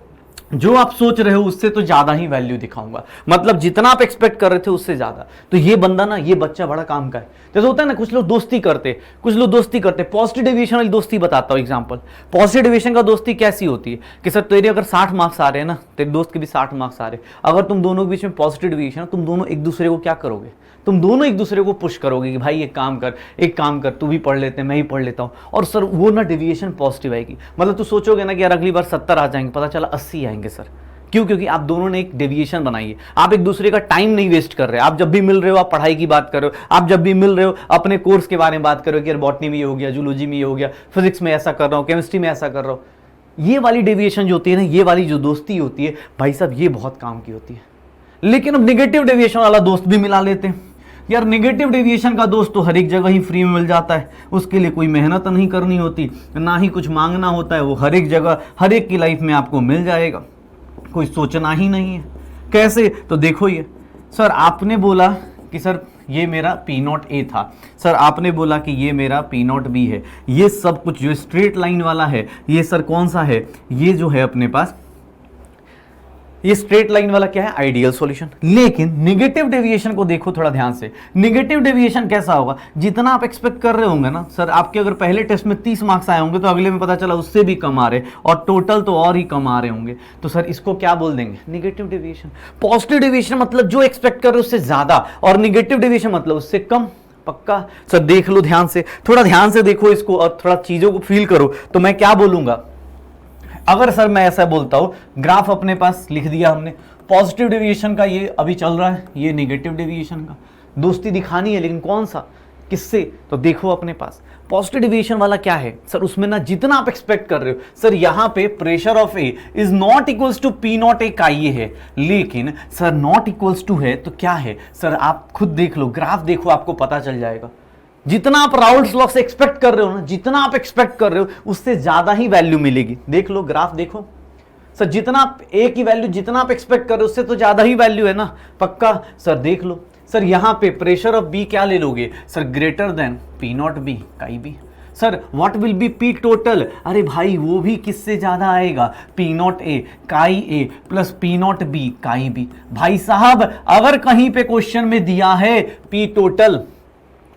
S1: जो आप सोच रहे हो उससे तो ज्यादा ही वैल्यू दिखाऊंगा, मतलब जितना आप एक्सपेक्ट कर रहे थे उससे ज्यादा। तो ये बंदा ना, ये बच्चा बड़ा काम का है। जैसे होता है ना कुछ लोग दोस्ती करते, पॉजिटिव डेविएशन वाली दोस्ती बताता हूं एग्जांपल। पॉजिटिव डेविएशन का दोस्ती कैसी होती है कि सर तेरे अगर 60 मार्क्स आ रहे हैं ना, तेरे दोस्त के भी 60 मार्क्स आ रहे हैं, अगर तुम दोनों के बीच में पॉजिटिव डेविएशन है, तुम दोनों एक दूसरे को क्या करोगे? तुम दोनों एक दूसरे को पुश करोगे कि भाई एक काम कर, तू भी पढ़ लेते, मैं ही पढ़ लेता हूं, और सर वो ना डेविएशन पॉजिटिव आएगी। मतलब तू सोचोगे ना कि यार अगली बार 70 आ जाएंगे, पता चला 80 आएंगे सर। क्यों? क्योंकि आप दोनों ने एक डेविएशन बनाई है। आप एक दूसरे का टाइम नहीं वेस्ट कर रहे। आप जब भी मिल रहे हो आप पढ़ाई की बात कर रहे हो, आप जब भी मिल रहे हो अपने कोर्स के बारे में बात कर रहे हो कि यार बॉटनी में ये हो गया, जूलॉजी में ये हो गया, फिजिक्स में ऐसा कर रहा हूँ, केमिस्ट्री में ऐसा कर रहा हूँ। ये वाली डेविएशन जो होती है ना, ये वाली जो दोस्ती होती है भाई साहब, ये बहुत काम की होती है। लेकिन अब निगेटिव डेविएशन वाला दोस्त भी मिला लेते हैं। यार निगेटिव डेविएशन का दोस्त तो हर एक जगह ही फ्री में मिल जाता है, उसके लिए कोई मेहनत नहीं करनी होती, ना ही कुछ मांगना होता है, वो हर एक जगह हर एक की लाइफ में आपको मिल जाएगा, कोई सोचना ही नहीं है। कैसे? तो देखो ये सर आपने बोला कि सर ये मेरा P0A था, सर आपने बोला कि ये मेरा P0B है, ये सब कुछ जो स्ट्रेट लाइन वाला है ये सर कौन सा है, ये जो है अपने पास ये स्ट्रेट लाइन वाला क्या है, आइडियल सॉल्यूशन। लेकिन नेगेटिव डेविएशन को देखो थोड़ा ध्यान से। नेगेटिव डेविएशन कैसा होगा, जितना आप एक्सपेक्ट कर रहे होंगे ना सर, आपके अगर पहले टेस्ट में 30 मार्क्स आए होंगे तो अगले में पता चला उससे भी कम आ रहे, और टोटल तो और ही कम आ रहे होंगे, तो सर इसको क्या बोल देंगे, नेगेटिव डेविएशन। पॉजिटिव डेविएशन मतलब जो एक्सपेक्ट कर रहे हो उससे ज्यादा, और नेगेटिव डेविएशन मतलब उससे कम। पक्का? सर देख लो ध्यान से, थोड़ा ध्यान से देखो इसको और थोड़ा चीजों को फील करो। तो मैं क्या बोलूंगा, अगर सर मैं ऐसा बोलता हूं, ग्राफ अपने पास लिख दिया हमने, पॉजिटिव डेविएशन का ये अभी चल रहा है, ये नेगेटिव डेविएशन का दोस्ती दिखानी है, लेकिन कौन सा, किससे, तो देखो अपने पास पॉजिटिव डेविएशन वाला क्या है सर, उसमें ना जितना आप एक्सपेक्ट कर रहे हो सर, यहां पे pressure of A is not equals to P0A का ये है, लेकिन सर नॉट इक्वल्स टू है तो क्या है सर, आप खुद देख लो, ग्राफ देखो, आपको पता चल जाएगा। जितना आप राउल्स लॉ से एक्सपेक्ट कर रहे हो ना, जितना आप एक्सपेक्ट कर रहे हो उससे ज्यादा ही वैल्यू मिलेगी। देख लो ग्राफ देखो सर, जितना आप ए की वैल्यू जितना आप एक्सपेक्ट कर रहे हो उससे तो ज्यादा ही वैल्यू है ना। पक्का? सर देख लो सर, यहां पे प्रेशर ऑफ बी क्या ले लोगे sir, greater than P0B chi B. Sir what will be P total, अरे भाई वो भी किससे ज्यादा आएगा, P0A काई ए प्लस P0B काई बी। भाई साहब अगर कहीं पे क्वेश्चन में दिया है पी टोटल,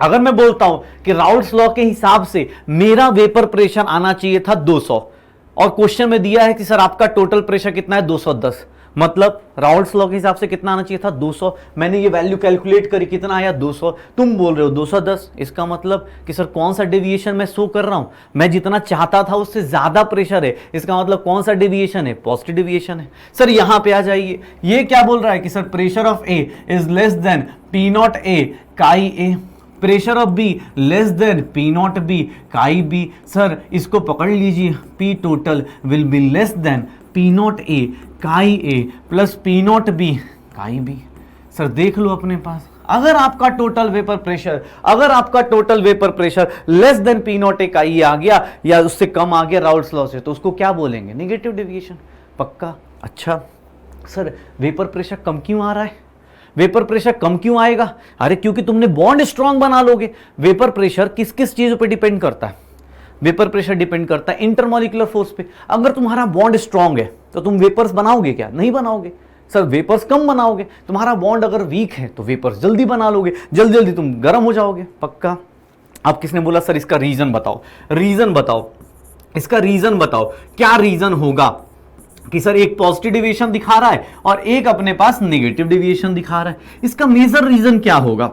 S1: अगर मैं बोलता हूं कि राउल्स लॉ के हिसाब से मेरा वेपर प्रेशर आना चाहिए था 200, और क्वेश्चन में दिया है कि सर आपका टोटल प्रेशर कितना है 210, मतलब राउल्स लॉ के हिसाब से कितना आना चाहिए था 200, मैंने ये वैल्यू कैलकुलेट करी, कितना आया 200, तुम बोल रहे हो 210, इसका मतलब कि सर कौन सा डेविएशन मैं शो कर रहा हूं, मैं जितना चाहता था उससे ज्यादा प्रेशर है, इसका मतलब कौन सा डेविएशन है, पॉजिटिव डेविएशन है। सर यहां पे आ जाइए, ये क्या बोल रहा है कि sir pressure of A is less than P0A chi A, pressure of B less than P0B chi B. Sir इसको पकड़ लीजिए, P total will be less than P0A chi A plus P0B chi B. Sir देख लो अपने पास, अगर आपका total vapour pressure less than P0A chi ए आ गया या उससे कम आ गया राउल्स लॉ से, तो उसको क्या बोलेंगे, नेगेटिव डेविएशन। पक्का? अच्छा सर वेपर प्रेशर कम क्यों आ रहा है, वेपर प्रेशर कम क्यों आएगा, अरे क्योंकि तुमने बॉन्ड स्ट्रांग बना लोगे। वेपर प्रेशर किस किस चीजों पे डिपेंड करता है, वेपर प्रेशर डिपेंड करता है इंटरमॉलिक्यूलर फोर्स पे। अगर तुम्हारा बॉन्ड स्ट्रांग है तो तुम वेपर्स बनाओगे क्या, नहीं बनाओगे। सर वेपर्स कम बनाओगे, तुम्हारा बॉन्ड अगर वीक है तो वेपर्स जल्दी बना लोगे, जल्दी जल्दी तुम गर्म हो जाओगे। पक्का? अब किसने बोला सर इसका रीजन बताओ, रीजन बताओ, इसका रीजन बताओ, क्या रीजन होगा कि सर एक पॉजिटिव डेविएशन दिखा रहा है और एक अपने पास नेगेटिव डेविएशन दिखा रहा है, इसका मेजर रीजन क्या होगा।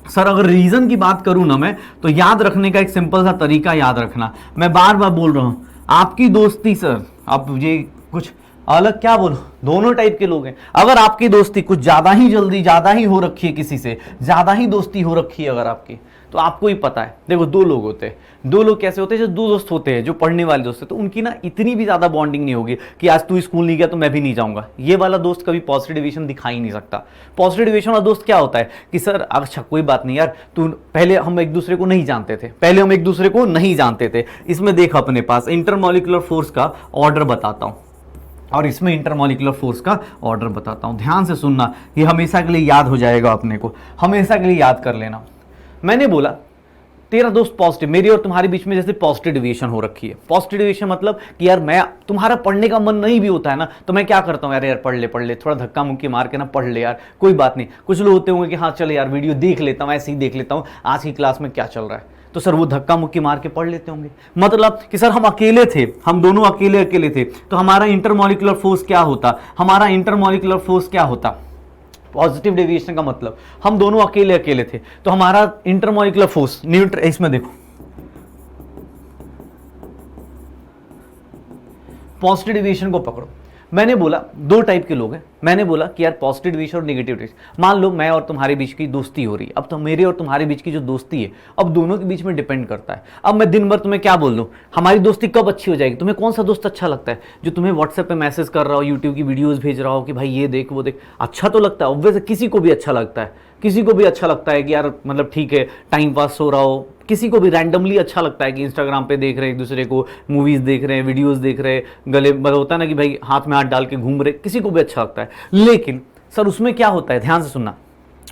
S1: सर अगर रीजन की बात करूं ना मैं, तो याद रखने का एक सिंपल सा तरीका याद रखना, मैं बार बार बोल रहा हूं, आपकी दोस्ती सर, अब ये कुछ अलग क्या बोलो, दोनों टाइप के लोग हैं। अगर आपकी दोस्ती कुछ ज्यादा ही जल्दी ज्यादा ही हो रखी है, किसी से ज्यादा ही दोस्ती हो रखी है अगर आपकी, तो आपको ही पता है। देखो दो लोग होते हैं, दो लोग कैसे होते हैं, जो दो दोस्त होते हैं, जो पढ़ने वाले दोस्त हैं, तो उनकी ना इतनी भी ज्यादा बॉन्डिंग नहीं होगी कि आज तू स्कूल नहीं गया तो मैं भी नहीं जाऊंगा। ये वाला दोस्त कभी पॉजिटिव डेविएशन दिखा ही नहीं सकता। पॉजिटिव डेविएशन वाला दोस्त क्या होता है कि सर अच्छा कोई बात नहीं यार, तू पहले हम एक दूसरे को नहीं जानते थे, इसमें देख अपने पास इंटरमॉलिक्यूलर फोर्स का ऑर्डर बताता हूं, और इसमें इंटरमॉलिक्यूलर फोर्स का ऑर्डर बताता हूं, ध्यान से सुनना, ये हमेशा के लिए याद हो जाएगा, अपने को हमेशा के लिए याद कर लेना। मैंने बोला तेरा दोस्त पॉजिटिव, मेरी और तुम्हारे बीच में जैसे पॉजिटिव डेविएशन हो रखी है। पॉजिटिव डेविएशन मतलब कि यार मैं, तुम्हारा पढ़ने का मन नहीं भी होता है ना, तो मैं क्या करता हूँ, यार पढ़ ले, थोड़ा धक्का मुक्की मार के ना पढ़ ले यार, कोई बात नहीं। कुछ लोग होते होंगे कि हाँ चले यार वीडियो देख लेता हूँ, ऐसे ही देख लेता हूँ आज की क्लास में क्या चल रहा है, तो सर वो धक्का मुक्की मार के पढ़ लेते होंगे। मतलब कि सर हम अकेले थे, हम दोनों अकेले थे, तो हमारा इंटरमॉलिक्यूलर फोर्स क्या होता, पॉजिटिव डेविएशन का मतलब हम दोनों अकेले थे, तो हमारा इंटरमॉलिक्यूलर फोर्स न्यूट्रल, इसमें देखो पॉजिटिव डेविएशन को पकड़ो, मैंने बोला दो टाइप के लोग हैं। मैंने बोला कि यार पॉजिटिव डिवीजन और नेगेटिव डिवीजन, मान लो मैं और तुम्हारे बीच की दोस्ती हो रही है, अब तो मेरे और तुम्हारे बीच की जो दोस्ती है अब दोनों के बीच में डिपेंड करता है। अब मैं दिन भर तुम्हें क्या बोल दूं, हमारी दोस्ती कब अच्छी हो जाएगी? तुम्हें कौन सा दोस्त अच्छा लगता है? जो तुम्हें व्हाट्सएप पे मैसेज कर रहा हो, यूट्यूब की वीडियोस भेज रहा हो कि भाई ये देख वो देख, अच्छा तो लगता है ऑब्वियस, किसी को भी अच्छा लगता है, किसी को भी अच्छा लगता है कि यार मतलब ठीक है टाइम पास हो रहा हो, किसी को भी रैंडमली अच्छा लगता है कि इंस्टाग्राम पे देख रहे हैं एक दूसरे को, मूवीज देख रहे हैं, वीडियोस देख रहे हैं, गले मतलब होता है ना कि भाई हाथ में हाथ डाल के घूम रहे, किसी को भी अच्छा लगता है। लेकिन सर उसमें क्या होता है, ध्यान से सुनना,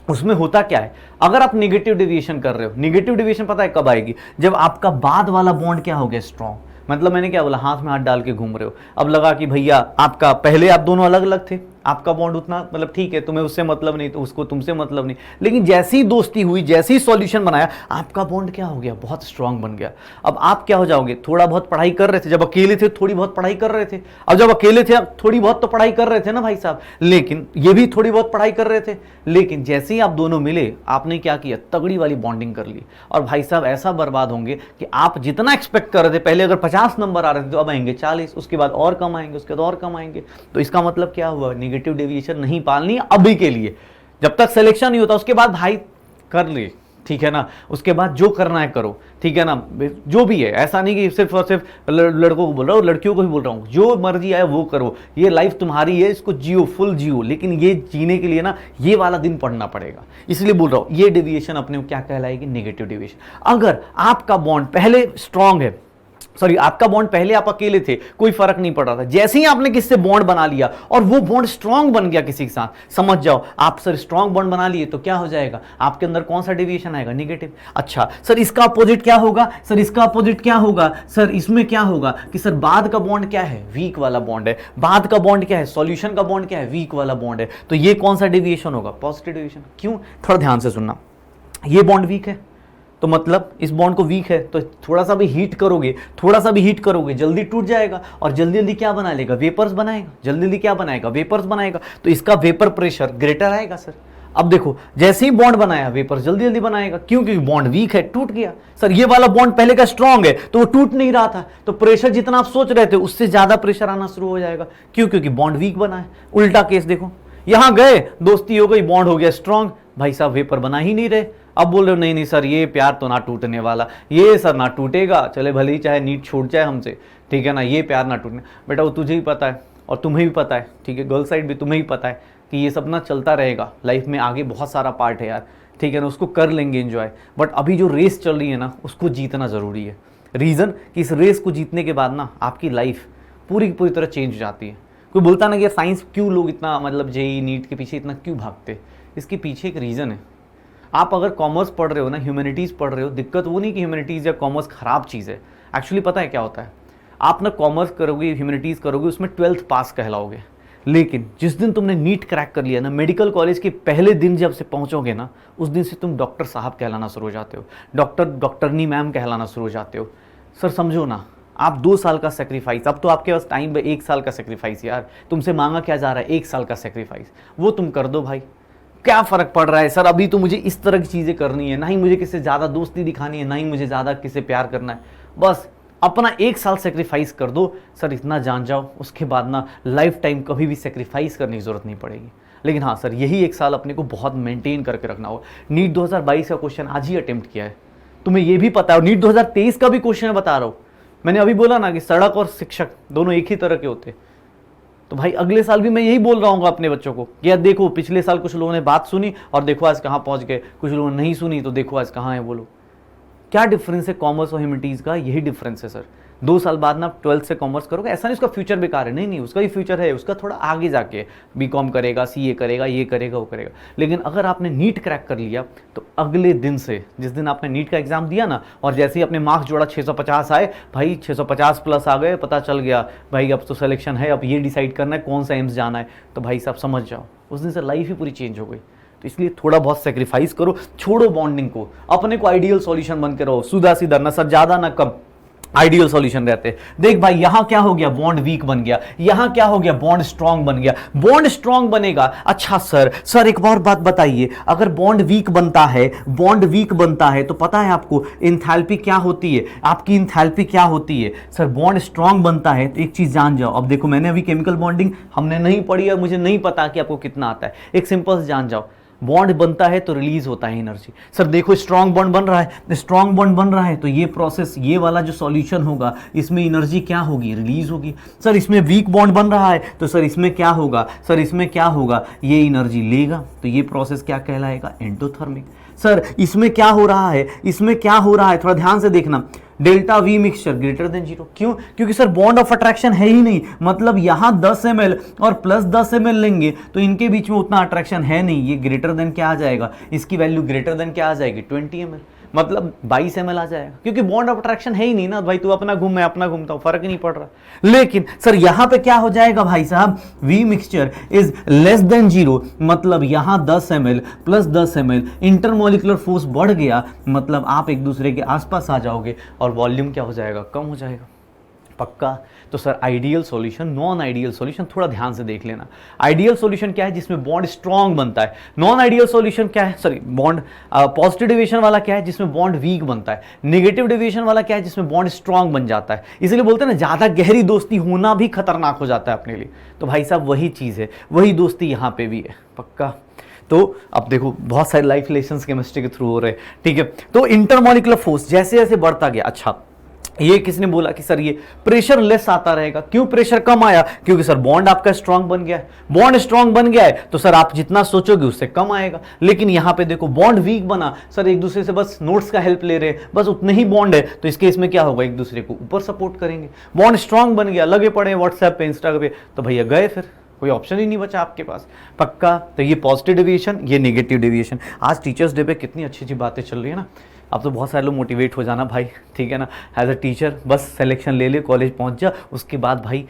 S1: उसमें होता क्या है, अगर आप नेगेटिव डेविएशन कर रहे हो, नेगेटिव डेविएशन पता है कब आएगी? जब आपका बाद वाला बॉन्ड क्या हो गया, स्ट्रॉन्ग। मतलब मैंने क्या बोला, हाथ में हाथ डाल के घूम रहे हो, अब लगा कि भैया आपका पहले आप दोनों अलग अलग थे, आपका बॉन्ड उतना मतलब ठीक है, तुम्हें उससे मतलब नहीं तो उसको तुमसे मतलब नहीं, लेकिन जैसी ही दोस्ती हुई, जैसी ही सॉल्यूशन बनाया, आपका बॉन्ड क्या हो गया, बहुत स्ट्रांग बन गया। अब आप क्या हो जाओगे, थोड़ा बहुत पढ़ाई कर रहे थे, जब अकेले थे थोड़ी बहुत पढ़ाई कर रहे थे, अब जब अकेले थे अब थोड़ी बहुत तो पढ़ाई कर रहे थे ना भाई साहब, लेकिन ये भी थोड़ी बहुत पढ़ाई कर रहे थे, लेकिन जैसे ही आप दोनों मिले आपने क्या किया, तगड़ी वाली बॉन्डिंग कर ली, और भाई साहब ऐसा बर्बाद होंगे कि आप जितना एक्सपेक्ट कर रहे थे, पहले अगर 50 नंबर आ रहे थे तो अब आएंगे 40, उसके बाद और कम आएंगे, उसके बाद और कम आएंगे। तो इसका मतलब क्या हुआ, नेगेटिव डेविएशन नहीं पालनी अभी के लिए, जब तक सिलेक्शन नहीं होता उसके बाद भाई कर ले, ठीक है ना, उसके बाद जो करना है करो, ठीक है ना, जो भी है, ऐसा नहीं कि सिर्फ और सिर्फ लड़कों को बोल रहा हूँ, लड़कियों को भी बोल रहा हूँ, जो मर्जी आए वो करो, ये लाइफ तुम्हारी है, इसको जियो, फुल जियो, लेकिन ये जीने के लिए ना ये वाला दिन पढ़ना पड़ेगा, इसलिए बोल रहा हूँ ये डेविएशन अपने को क्या कहलाएगी, नेगेटिव डेविएशन। अगर आपका बॉन्ड पहले स्ट्रांग है, सॉरी आपका बॉन्ड पहले आप अकेले थे, कोई फर्क नहीं पड़ रहा था, जैसे ही आपने किससे बॉन्ड बना लिया और वो बॉन्ड स्ट्रांग बन गया किसी के साथ, समझ जाओ आप सर स्ट्रांग बॉन्ड बना लिए तो क्या हो जाएगा, आपके अंदर कौन सा डेविएशन आएगा, नेगेटिव। अच्छा सर इसका अपोजिट क्या होगा, सर इसका अपोजिट क्या होगा, सर इसमें क्या होगा कि सर बाद का बॉन्ड क्या है, वीक वाला बॉन्ड है, बाद का बॉन्ड क्या है, सॉल्यूशन का बॉन्ड क्या है, वीक वाला बॉन्ड है, तो ये कौन सा डेविएशन होगा, पॉजिटिव डेविएशन। क्यों, थोड़ा ध्यान से सुनना, ये बॉन्ड वीक है तो मतलब इस बॉन्ड को वीक है तो थोड़ा सा भी हीट करोगे, थोड़ा सा भी हीट करोगे जल्दी टूट जाएगा, और जल्दी जल्दी क्या बना लेगा, वेपर्स बनाएगा, जल्दी जल्दी क्या बनाएगा, वेपर्स बनाएगा, तो इसका वेपर प्रेशर ग्रेटर आएगा सर। अब देखो जैसे ही बॉन्ड बनाया वेपर जल्दी जल्दी बनाएगा, क्यों, क्योंकि बॉन्ड वीक है, टूट गया। सर ये वाला बॉन्ड पहले का स्ट्रांग है तो वो टूट नहीं रहा था, तो प्रेशर जितना आप सोच रहे थे उससे ज्यादा प्रेशर आना शुरू हो जाएगा, क्यों, क्योंकि बॉन्ड वीक बना है। उल्टा केस देखो, यहां गए दोस्ती हो गई, बॉन्ड हो गया स्ट्रांग, भाई साहब वेपर बना ही नहीं रहे, अब बोल रहे हो नहीं नहीं सर ये प्यार तो ना टूटने वाला, ये सर ना टूटेगा, चले भले ही चाहे नीट छूट जाए हमसे, ठीक है ना, ये प्यार ना टूटने। बेटा वो तुझे ही पता है और तुम्हें भी पता है, ठीक है, गर्ल साइड भी तुम्हें ही पता है कि ये सब ना चलता रहेगा लाइफ में, आगे बहुत सारा पार्ट है यार, ठीक है ना, उसको कर लेंगे एंजॉय, बट अभी जो रेस चल रही है ना उसको जीतना ज़रूरी है। रीज़न कि इस रेस को जीतने के बाद ना आपकी लाइफ पूरी की पूरी तरह चेंज हो जाती है। कोई बोलता ना कि साइंस क्यों लोग इतना मतलब जेई नीट के पीछे इतना क्यों भागते, इसके पीछे एक रीज़न है। आप अगर कॉमर्स पढ़ रहे हो ना, ह्यूमैनिटीज़ पढ़ रहे हो, दिक्कत वो नहीं कि ह्यूमैनिटीज़ या कॉमर्स खराब चीज़ है, एक्चुअली पता है क्या होता है, आप ना कॉमर्स करोगे, ह्यूमैनिटीज़ करोगे, उसमें 12th पास कहलाओगे, लेकिन जिस दिन तुमने नीट क्रैक कर लिया ना, मेडिकल कॉलेज के पहले दिन जब से पहुंचोगे ना, उस दिन से तुम डॉक्टर साहब कहलाना शुरू हो जाते हो, डॉक्टरनी मैम कहलाना शुरू हो जाते हो। सर समझो ना, आप 2 साल का सेक्रीफाइस, अब तो आपके पास टाइम है 1 साल का सेक्रीफाइस, यार तुमसे मांगा क्या जा रहा है, 1 साल का सेक्रीफाइस, वो तुम कर दो भाई, क्या फ़र्क पड़ रहा है सर, अभी तो मुझे इस तरह की चीज़ें करनी है, ना ही मुझे किसी ज़्यादा दोस्ती दिखानी है, ना ही मुझे ज़्यादा किसी प्यार करना है, बस अपना 1 साल सेक्रीफाइस कर दो सर, इतना जान जाओ, उसके बाद ना लाइफ टाइम कभी भी सेक्रीफाइस करने की ज़रूरत नहीं पड़ेगी। लेकिन हाँ सर यही 1 साल अपने को बहुत मेंटेन करके रखना होगा। नीट 2022 का क्वेश्चन आज ही अटेम्प्ट किया है, तुम्हें ये भी पता है, और नीट 2023 का भी क्वेश्चन है, बता रहा हूँ, मैंने अभी बोला ना कि सड़क और शिक्षक दोनों एक ही तरह के होते, तो भाई अगले साल भी मैं यही बोल रहा हूँ अपने बच्चों को कि यार देखो पिछले साल कुछ लोगों ने बात सुनी और देखो आज कहाँ पहुँच गए, कुछ लोगों ने नहीं सुनी तो देखो आज कहाँ है, बोलो क्या डिफरेंस है कॉमर्स और ह्यूमैनिटीज़ का, यही डिफरेंस है सर। 2 साल बाद ना 12th से कॉमर्स करोगे, ऐसा नहीं उसका फ्यूचर बेकार है, नहीं नहीं उसका भी फ्यूचर है, उसका थोड़ा आगे जाके बीकॉम करेगा, सीए करेगा, ये करेगा वो करेगा, लेकिन अगर आपने नीट क्रैक कर लिया तो अगले दिन से, जिस दिन आपने नीट का एग्जाम दिया ना और जैसे ही अपने मार्क्स जोड़ा 650 आए, भाई 650 प्लस आ गए, पता चल गया भाई अब तो सिलेक्शन है, अब ये डिसाइड करना है कौन सा एम्स जाना है, तो भाई साहब समझ जाओ उस दिन से लाइफ ही पूरी चेंज हो गई। तो इसलिए थोड़ा बहुत सेक्रीफाइस करो, छोड़ो बॉन्डिंग को, अपने को आइडियल सॉल्यूशन बन के रहो, सीधा सीधा, ना सर ज़्यादा ना कम, आइडियल सॉल्यूशन रहते हैं। देख भाई यहां क्या हो गया, बॉन्ड वीक बन गया, यहां क्या हो गया, बॉन्ड स्ट्रांग बन गया। बॉन्ड स्ट्रांग बनेगा, अच्छा सर एक और बात बताइए, अगर बॉन्ड वीक बनता है, बॉन्ड वीक बनता है तो पता है आपको इंथैल्पी क्या होती है, आपकी इंथैल्पी क्या होती है। सर बॉन्ड स्ट्रांग बनता है तो एक चीज जान जाओ, अब देखो मैंने अभी केमिकल बॉन्डिंग हमने नहीं पढ़ी है, मुझे नहीं पता कि आपको कितना आता है, एक सिंपल से जान जाओ, बॉन्ड बनता है तो रिलीज होता है एनर्जी। सर देखो स्ट्रॉन्ग बॉन्ड बन रहा है, स्ट्रॉन्ग बॉन्ड बन रहा है तो ये प्रोसेस, ये वाला जो सॉल्यूशन होगा इसमें एनर्जी क्या होगी, रिलीज होगी। सर इसमें वीक बॉन्ड बन रहा है तो सर इसमें क्या होगा, सर इसमें क्या होगा, ये एनर्जी लेगा, तो ये प्रोसेस क्या कहलाएगा, एंडोथर्मिक। सर इसमें क्या हो रहा है, इसमें क्या हो रहा है, थोड़ा ध्यान से देखना, delta V mixture greater than 0। क्यों? क्योंकि सर बॉन्ड ऑफ अट्रैक्शन है ही नहीं, मतलब यहां 10 ml और प्लस 10 ml लेंगे तो इनके बीच में उतना अट्रैक्शन है नहीं, ये ग्रेटर देन क्या आ जाएगा, इसकी वैल्यू ग्रेटर देन क्या आ जाएगी, 20 ml, मतलब 22 ml आ जाएगा, क्योंकि बॉन्ड ऑफ अट्रैक्शन है ही नहीं ना भाई, तू अपना घूम मैं अपना घूमता हूं, फर्क नहीं पड़ रहा। लेकिन सर यहां पे क्या हो जाएगा भाई साहब, V mixture is less than 0, मतलब यहां 10 ml plus 10 ml intermolecular force बढ़ गया, मतलब आप एक दूसरे के आसपास आ जाओगे और वॉल्यूम क्या हो जाएगा, कम हो जाएगा। पक्का? तो sir ideal solution, non ideal solution थोड़ा ध्यान से देख लेना। आइडियल सॉल्यूशन क्या है, जिसमें बॉन्ड स्ट्रांग बनता है। नॉन आइडियल सॉल्यूशन क्या है, सॉरी बॉन्ड पॉजिटिव डेविएशन वाला क्या है, जिसमें बॉन्ड वीक बनता है। नेगेटिव डेविएशन वाला क्या है, जिसमें बॉन्ड स्ट्रांग बन जाता है। इसलिए बोलते हैं ना ज्यादा गहरी दोस्ती होना भी खतरनाक हो जाता है अपने लिए। तो भाई साहब वही चीज है, वही दोस्ती यहां पे भी है। पक्का? तो अब देखो बहुत सारे लाइफ लेसन्स केमिस्ट्री के थ्रू हो रहे हैं, ठीक है। तो इंटरमोलिकुलर फोर्स जैसे जैसे बढ़ता गया, अच्छा ये किसने बोला कि सर ये प्रेशर लेस आता रहेगा, क्यों प्रेशर कम आया, क्योंकि सर बॉन्ड आपका स्ट्रांग बन गया है। बॉन्ड स्ट्रांग बन गया है तो सर आप जितना सोचोगे उससे कम आएगा। लेकिन यहां पे देखो बॉन्ड वीक बना, सर एक दूसरे से बस नोट्स का हेल्प ले रहे, बस उतने ही बॉन्ड है, तो इस केस में क्या होगा, एक दूसरे को ऊपर सपोर्ट करेंगे। बॉन्ड स्ट्रांग बन गया, लगे पड़े व्हाट्सएप पे, इंस्टाग्राम पे, तो भैया गए, फिर कोई ऑप्शन ही नहीं बचा आपके पास। पक्का? तो ये पॉजिटिव डेविएशन, ये नेगेटिव डेविएशन। आज टीचर्स डे पे कितनी अच्छी अच्छी बातें चल रही है ना। अब तो बहुत सारे लोग मोटिवेट हो जाना भाई, ठीक है ना। एज अ टीचर बस सिलेक्शन ले ले, कॉलेज पहुंच जा, उसके बाद भाई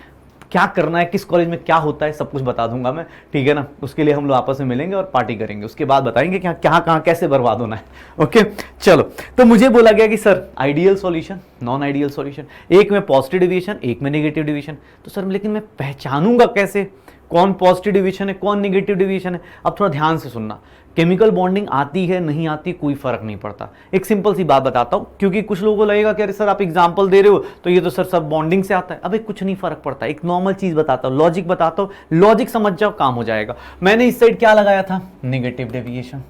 S1: क्या करना है, किस कॉलेज में क्या होता है, सब कुछ बता दूंगा मैं, ठीक है ना। उसके लिए हम लोग आपस में मिलेंगे और पार्टी करेंगे, उसके बाद बताएंगे क्या क्या कहाँ कैसे बर्बाद होना है। ओके चलो, तो मुझे बोला गया कि sir ideal solution, non ideal solution, एक में पॉजिटिव डेविएशन, एक में नेगेटिव डेविएशन। तो सर लेकिन मैं पहचानूंगा कैसे कौन पॉजिटिव डेविएशन है, कौन नेगेटिव डेविएशन है? अब थोड़ा ध्यान से सुनना, केमिकल बॉन्डिंग आती है नहीं आती कोई फर्क नहीं पड़ता। एक सिंपल सी बात बताता हूं, क्योंकि कुछ लोगों को लगेगा कि अरे सर आप एग्जांपल दे रहे हो तो ये तो सर सब बॉन्डिंग से आता है। अबे कुछ नहीं फर्क पड़ता, एक नॉर्मल चीज बताता हूं, लॉजिक बताता हूं, लॉजिक समझ जाओ काम हो जाएगा। मैंने इस साइड क्या लगाया था, नेगेटिव डेविएशन,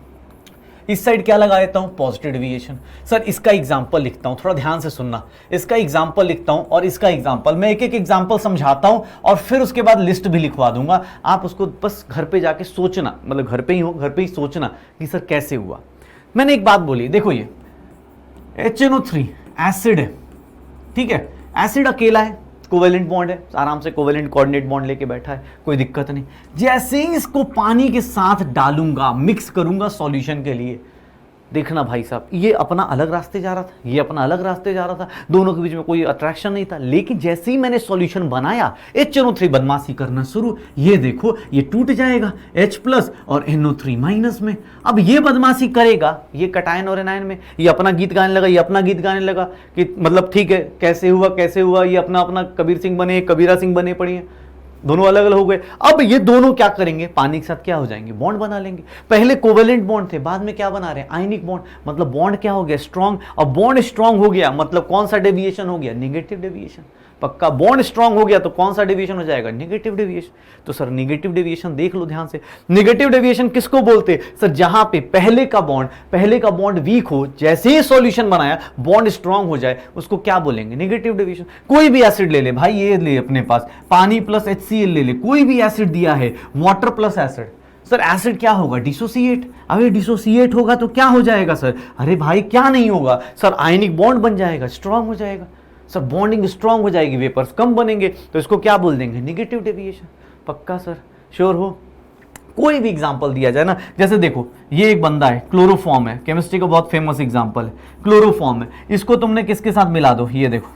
S1: इस साइड क्या लगा देता हूं, पॉजिटिव डेविएशन। सर इसका एग्जांपल लिखता हूं, थोड़ा ध्यान से सुनना, इसका एग्जांपल लिखता हूं और इसका एग्जांपल, मैं एक एक एग्जांपल समझाता हूं और फिर उसके बाद लिस्ट भी लिखवा दूंगा। आप उसको बस घर पे जाके सोचना, मतलब घर पे ही हो, घर पे ही सोचना कि सर कैसे हुआ। मैंने एक बात बोली, देखो ये HNO3 एसिड है, ठीक है, एसिड अकेला है, कोवेलेंट बॉन्ड है, आराम से कोवेलेंट कोऑर्डिनेट बॉन्ड लेके बैठा है, कोई दिक्कत नहीं। जैसे ही इसको पानी के साथ डालूंगा, मिक्स करूंगा सॉल्यूशन के लिए, देखना भाई साहब ये अपना अलग रास्ते जा रहा था, ये अपना अलग रास्ते जा रहा था, दोनों के बीच में कोई अट्रैक्शन नहीं था। लेकिन जैसे ही मैंने सॉल्यूशन बनाया, HNO3 बदमाशी करना शुरू, ये देखो ये टूट जाएगा H+ और NO3- में। अब ये बदमाशी करेगा, ये कटायन और एनायन में, ये अपना गीत गाने लगा, ये अपना गीत गाने लगा कि मतलब ठीक है कैसे हुआ कैसे हुआ, ये अपना अपना कबीर सिंह बने, कबीरा सिंह बने पड़ी है, दोनों अलग अलग हो गए। अब ये दोनों क्या करेंगे, पानी के साथ क्या हो जाएंगे, बॉन्ड बना लेंगे। पहले कोवेलेंट बॉन्ड थे, बाद में क्या बना रहे हैं, आयनिक बॉन्ड, मतलब बॉन्ड क्या हो गया, स्ट्रॉन्ग। और बॉन्ड स्ट्रॉन्ग हो गया मतलब कौन सा डेविएशन हो गया, नेगेटिव डेविएशन। पक्का? बॉन्ड स्ट्रॉन्ग हो गया तो कौन सा डेविएशन हो जाएगा, नेगेटिव डेविएशन। तो सर नेगेटिव डेविएशन देख लो ध्यान से, नेगेटिव डेविएशन किसको बोलते हैं सर, जहां पे पहले का बॉन्ड वीक हो, जैसे ही सॉल्यूशन बनाया बॉन्ड स्ट्रॉन्ग हो जाए, उसको क्या बोलेंगे, नेगेटिव डेविएशन। कोई भी एसिड ले ले भाई, ये ले अपने पास पानी प्लस HCl ले ले, कोई भी एसिड दिया है, water plus acid, sir acid क्या होगा, डिसोसिएट। अगर डिसोसिएट होगा तो क्या हो जाएगा सर, अरे भाई क्या नहीं होगा सर, आयनिक बॉन्ड बन जाएगा, स्ट्रांग हो जाएगा सर, बॉन्डिंग स्ट्रांग हो जाएगी, वेपर्स कम बनेंगे, तो इसको क्या बोल देंगे, नेगेटिव डेविएशन। पक्का सर, श्योर हो? कोई भी एग्जांपल दिया जाए ना, जैसे देखो ये एक बंदा है, क्लोरोफॉर्म है, केमिस्ट्री का बहुत फेमस एग्जांपल है, क्लोरोफॉर्म है, इसको तुमने किसके साथ मिला दो, ये देखो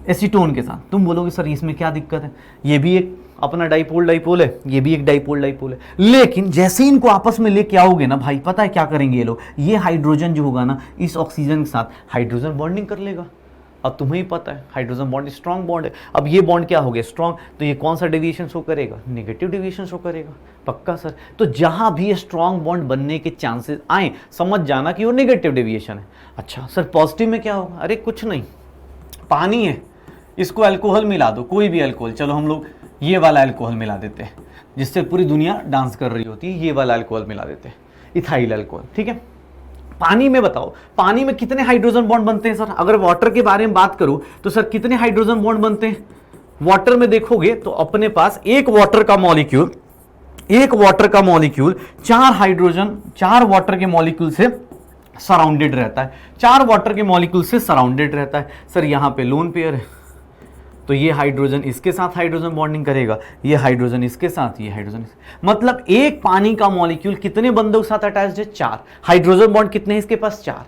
S1: एसीटोन के साथ, तुम बोलोगे सर इसमें क्या दिक्कत है, ये भी एक अपना डाइपोल है, ये भी एक डाइपोल है। लेकिन जैसे इनको आपस में लेके आओगे ना भाई, पता है क्या करेंगे ये लोग, ये हाइड्रोजन जो होगा ना, इस ऑक्सीजन के साथ हाइड्रोजन बॉन्डिंग कर लेगा, अब तुम्हें ही पता है हाइड्रोजन बॉन्ड स्ट्रॉन्ग बॉन्ड है। अब ये बॉन्ड क्या हो गया स्ट्रॉन्ग, तो ये कौन सा डेविएशन शो करेगा, नेगेटिव डेविएशन शो करेगा। पक्का सर, तो जहां भी स्ट्रॉन्ग बॉन्ड बनने के चांसेस आए समझ जाना कि वो नेगेटिव डेविएशन है। अच्छा सर पॉजिटिव में क्या होगा, अरे कुछ नहीं, पानी है, इसको अल्कोहल मिला दो, कोई भी अल्कोहल, चलो हम लोग ये वाला अल्कोहल मिला देते हैं जिससे पूरी दुनिया डांस कर रही होती है, ये वाला अल्कोहल मिला देते हैं, इथाइल अल्कोहल, ठीक है। पानी में बताओ, पानी में कितने हाइड्रोजन बॉन्ड बनते हैं सर, अगर वाटर के बारे में बात करूं तो सर कितने हाइड्रोजन बॉन्ड बनते हैं। वाटर में देखोगे तो अपने पास एक वाटर का मॉलिक्यूल 4 वाटर के मॉलिक्यूल से सराउंडेड रहता है, 4 वाटर के मॉलिक्यूल से सराउंडेड रहता है। सर यहां पे लोन पेयर है, तो ये हाइड्रोजन इसके साथ हाइड्रोजन बॉन्डिंग करेगा, ये हाइड्रोजन इसके साथ, ये हाइड्रोजन मतलब एक पानी का मॉलिक्यूल कितने बंदों के साथ अटैच्ड है, 4। हाइड्रोजन बॉन्ड कितने हैं इसके पास, 4।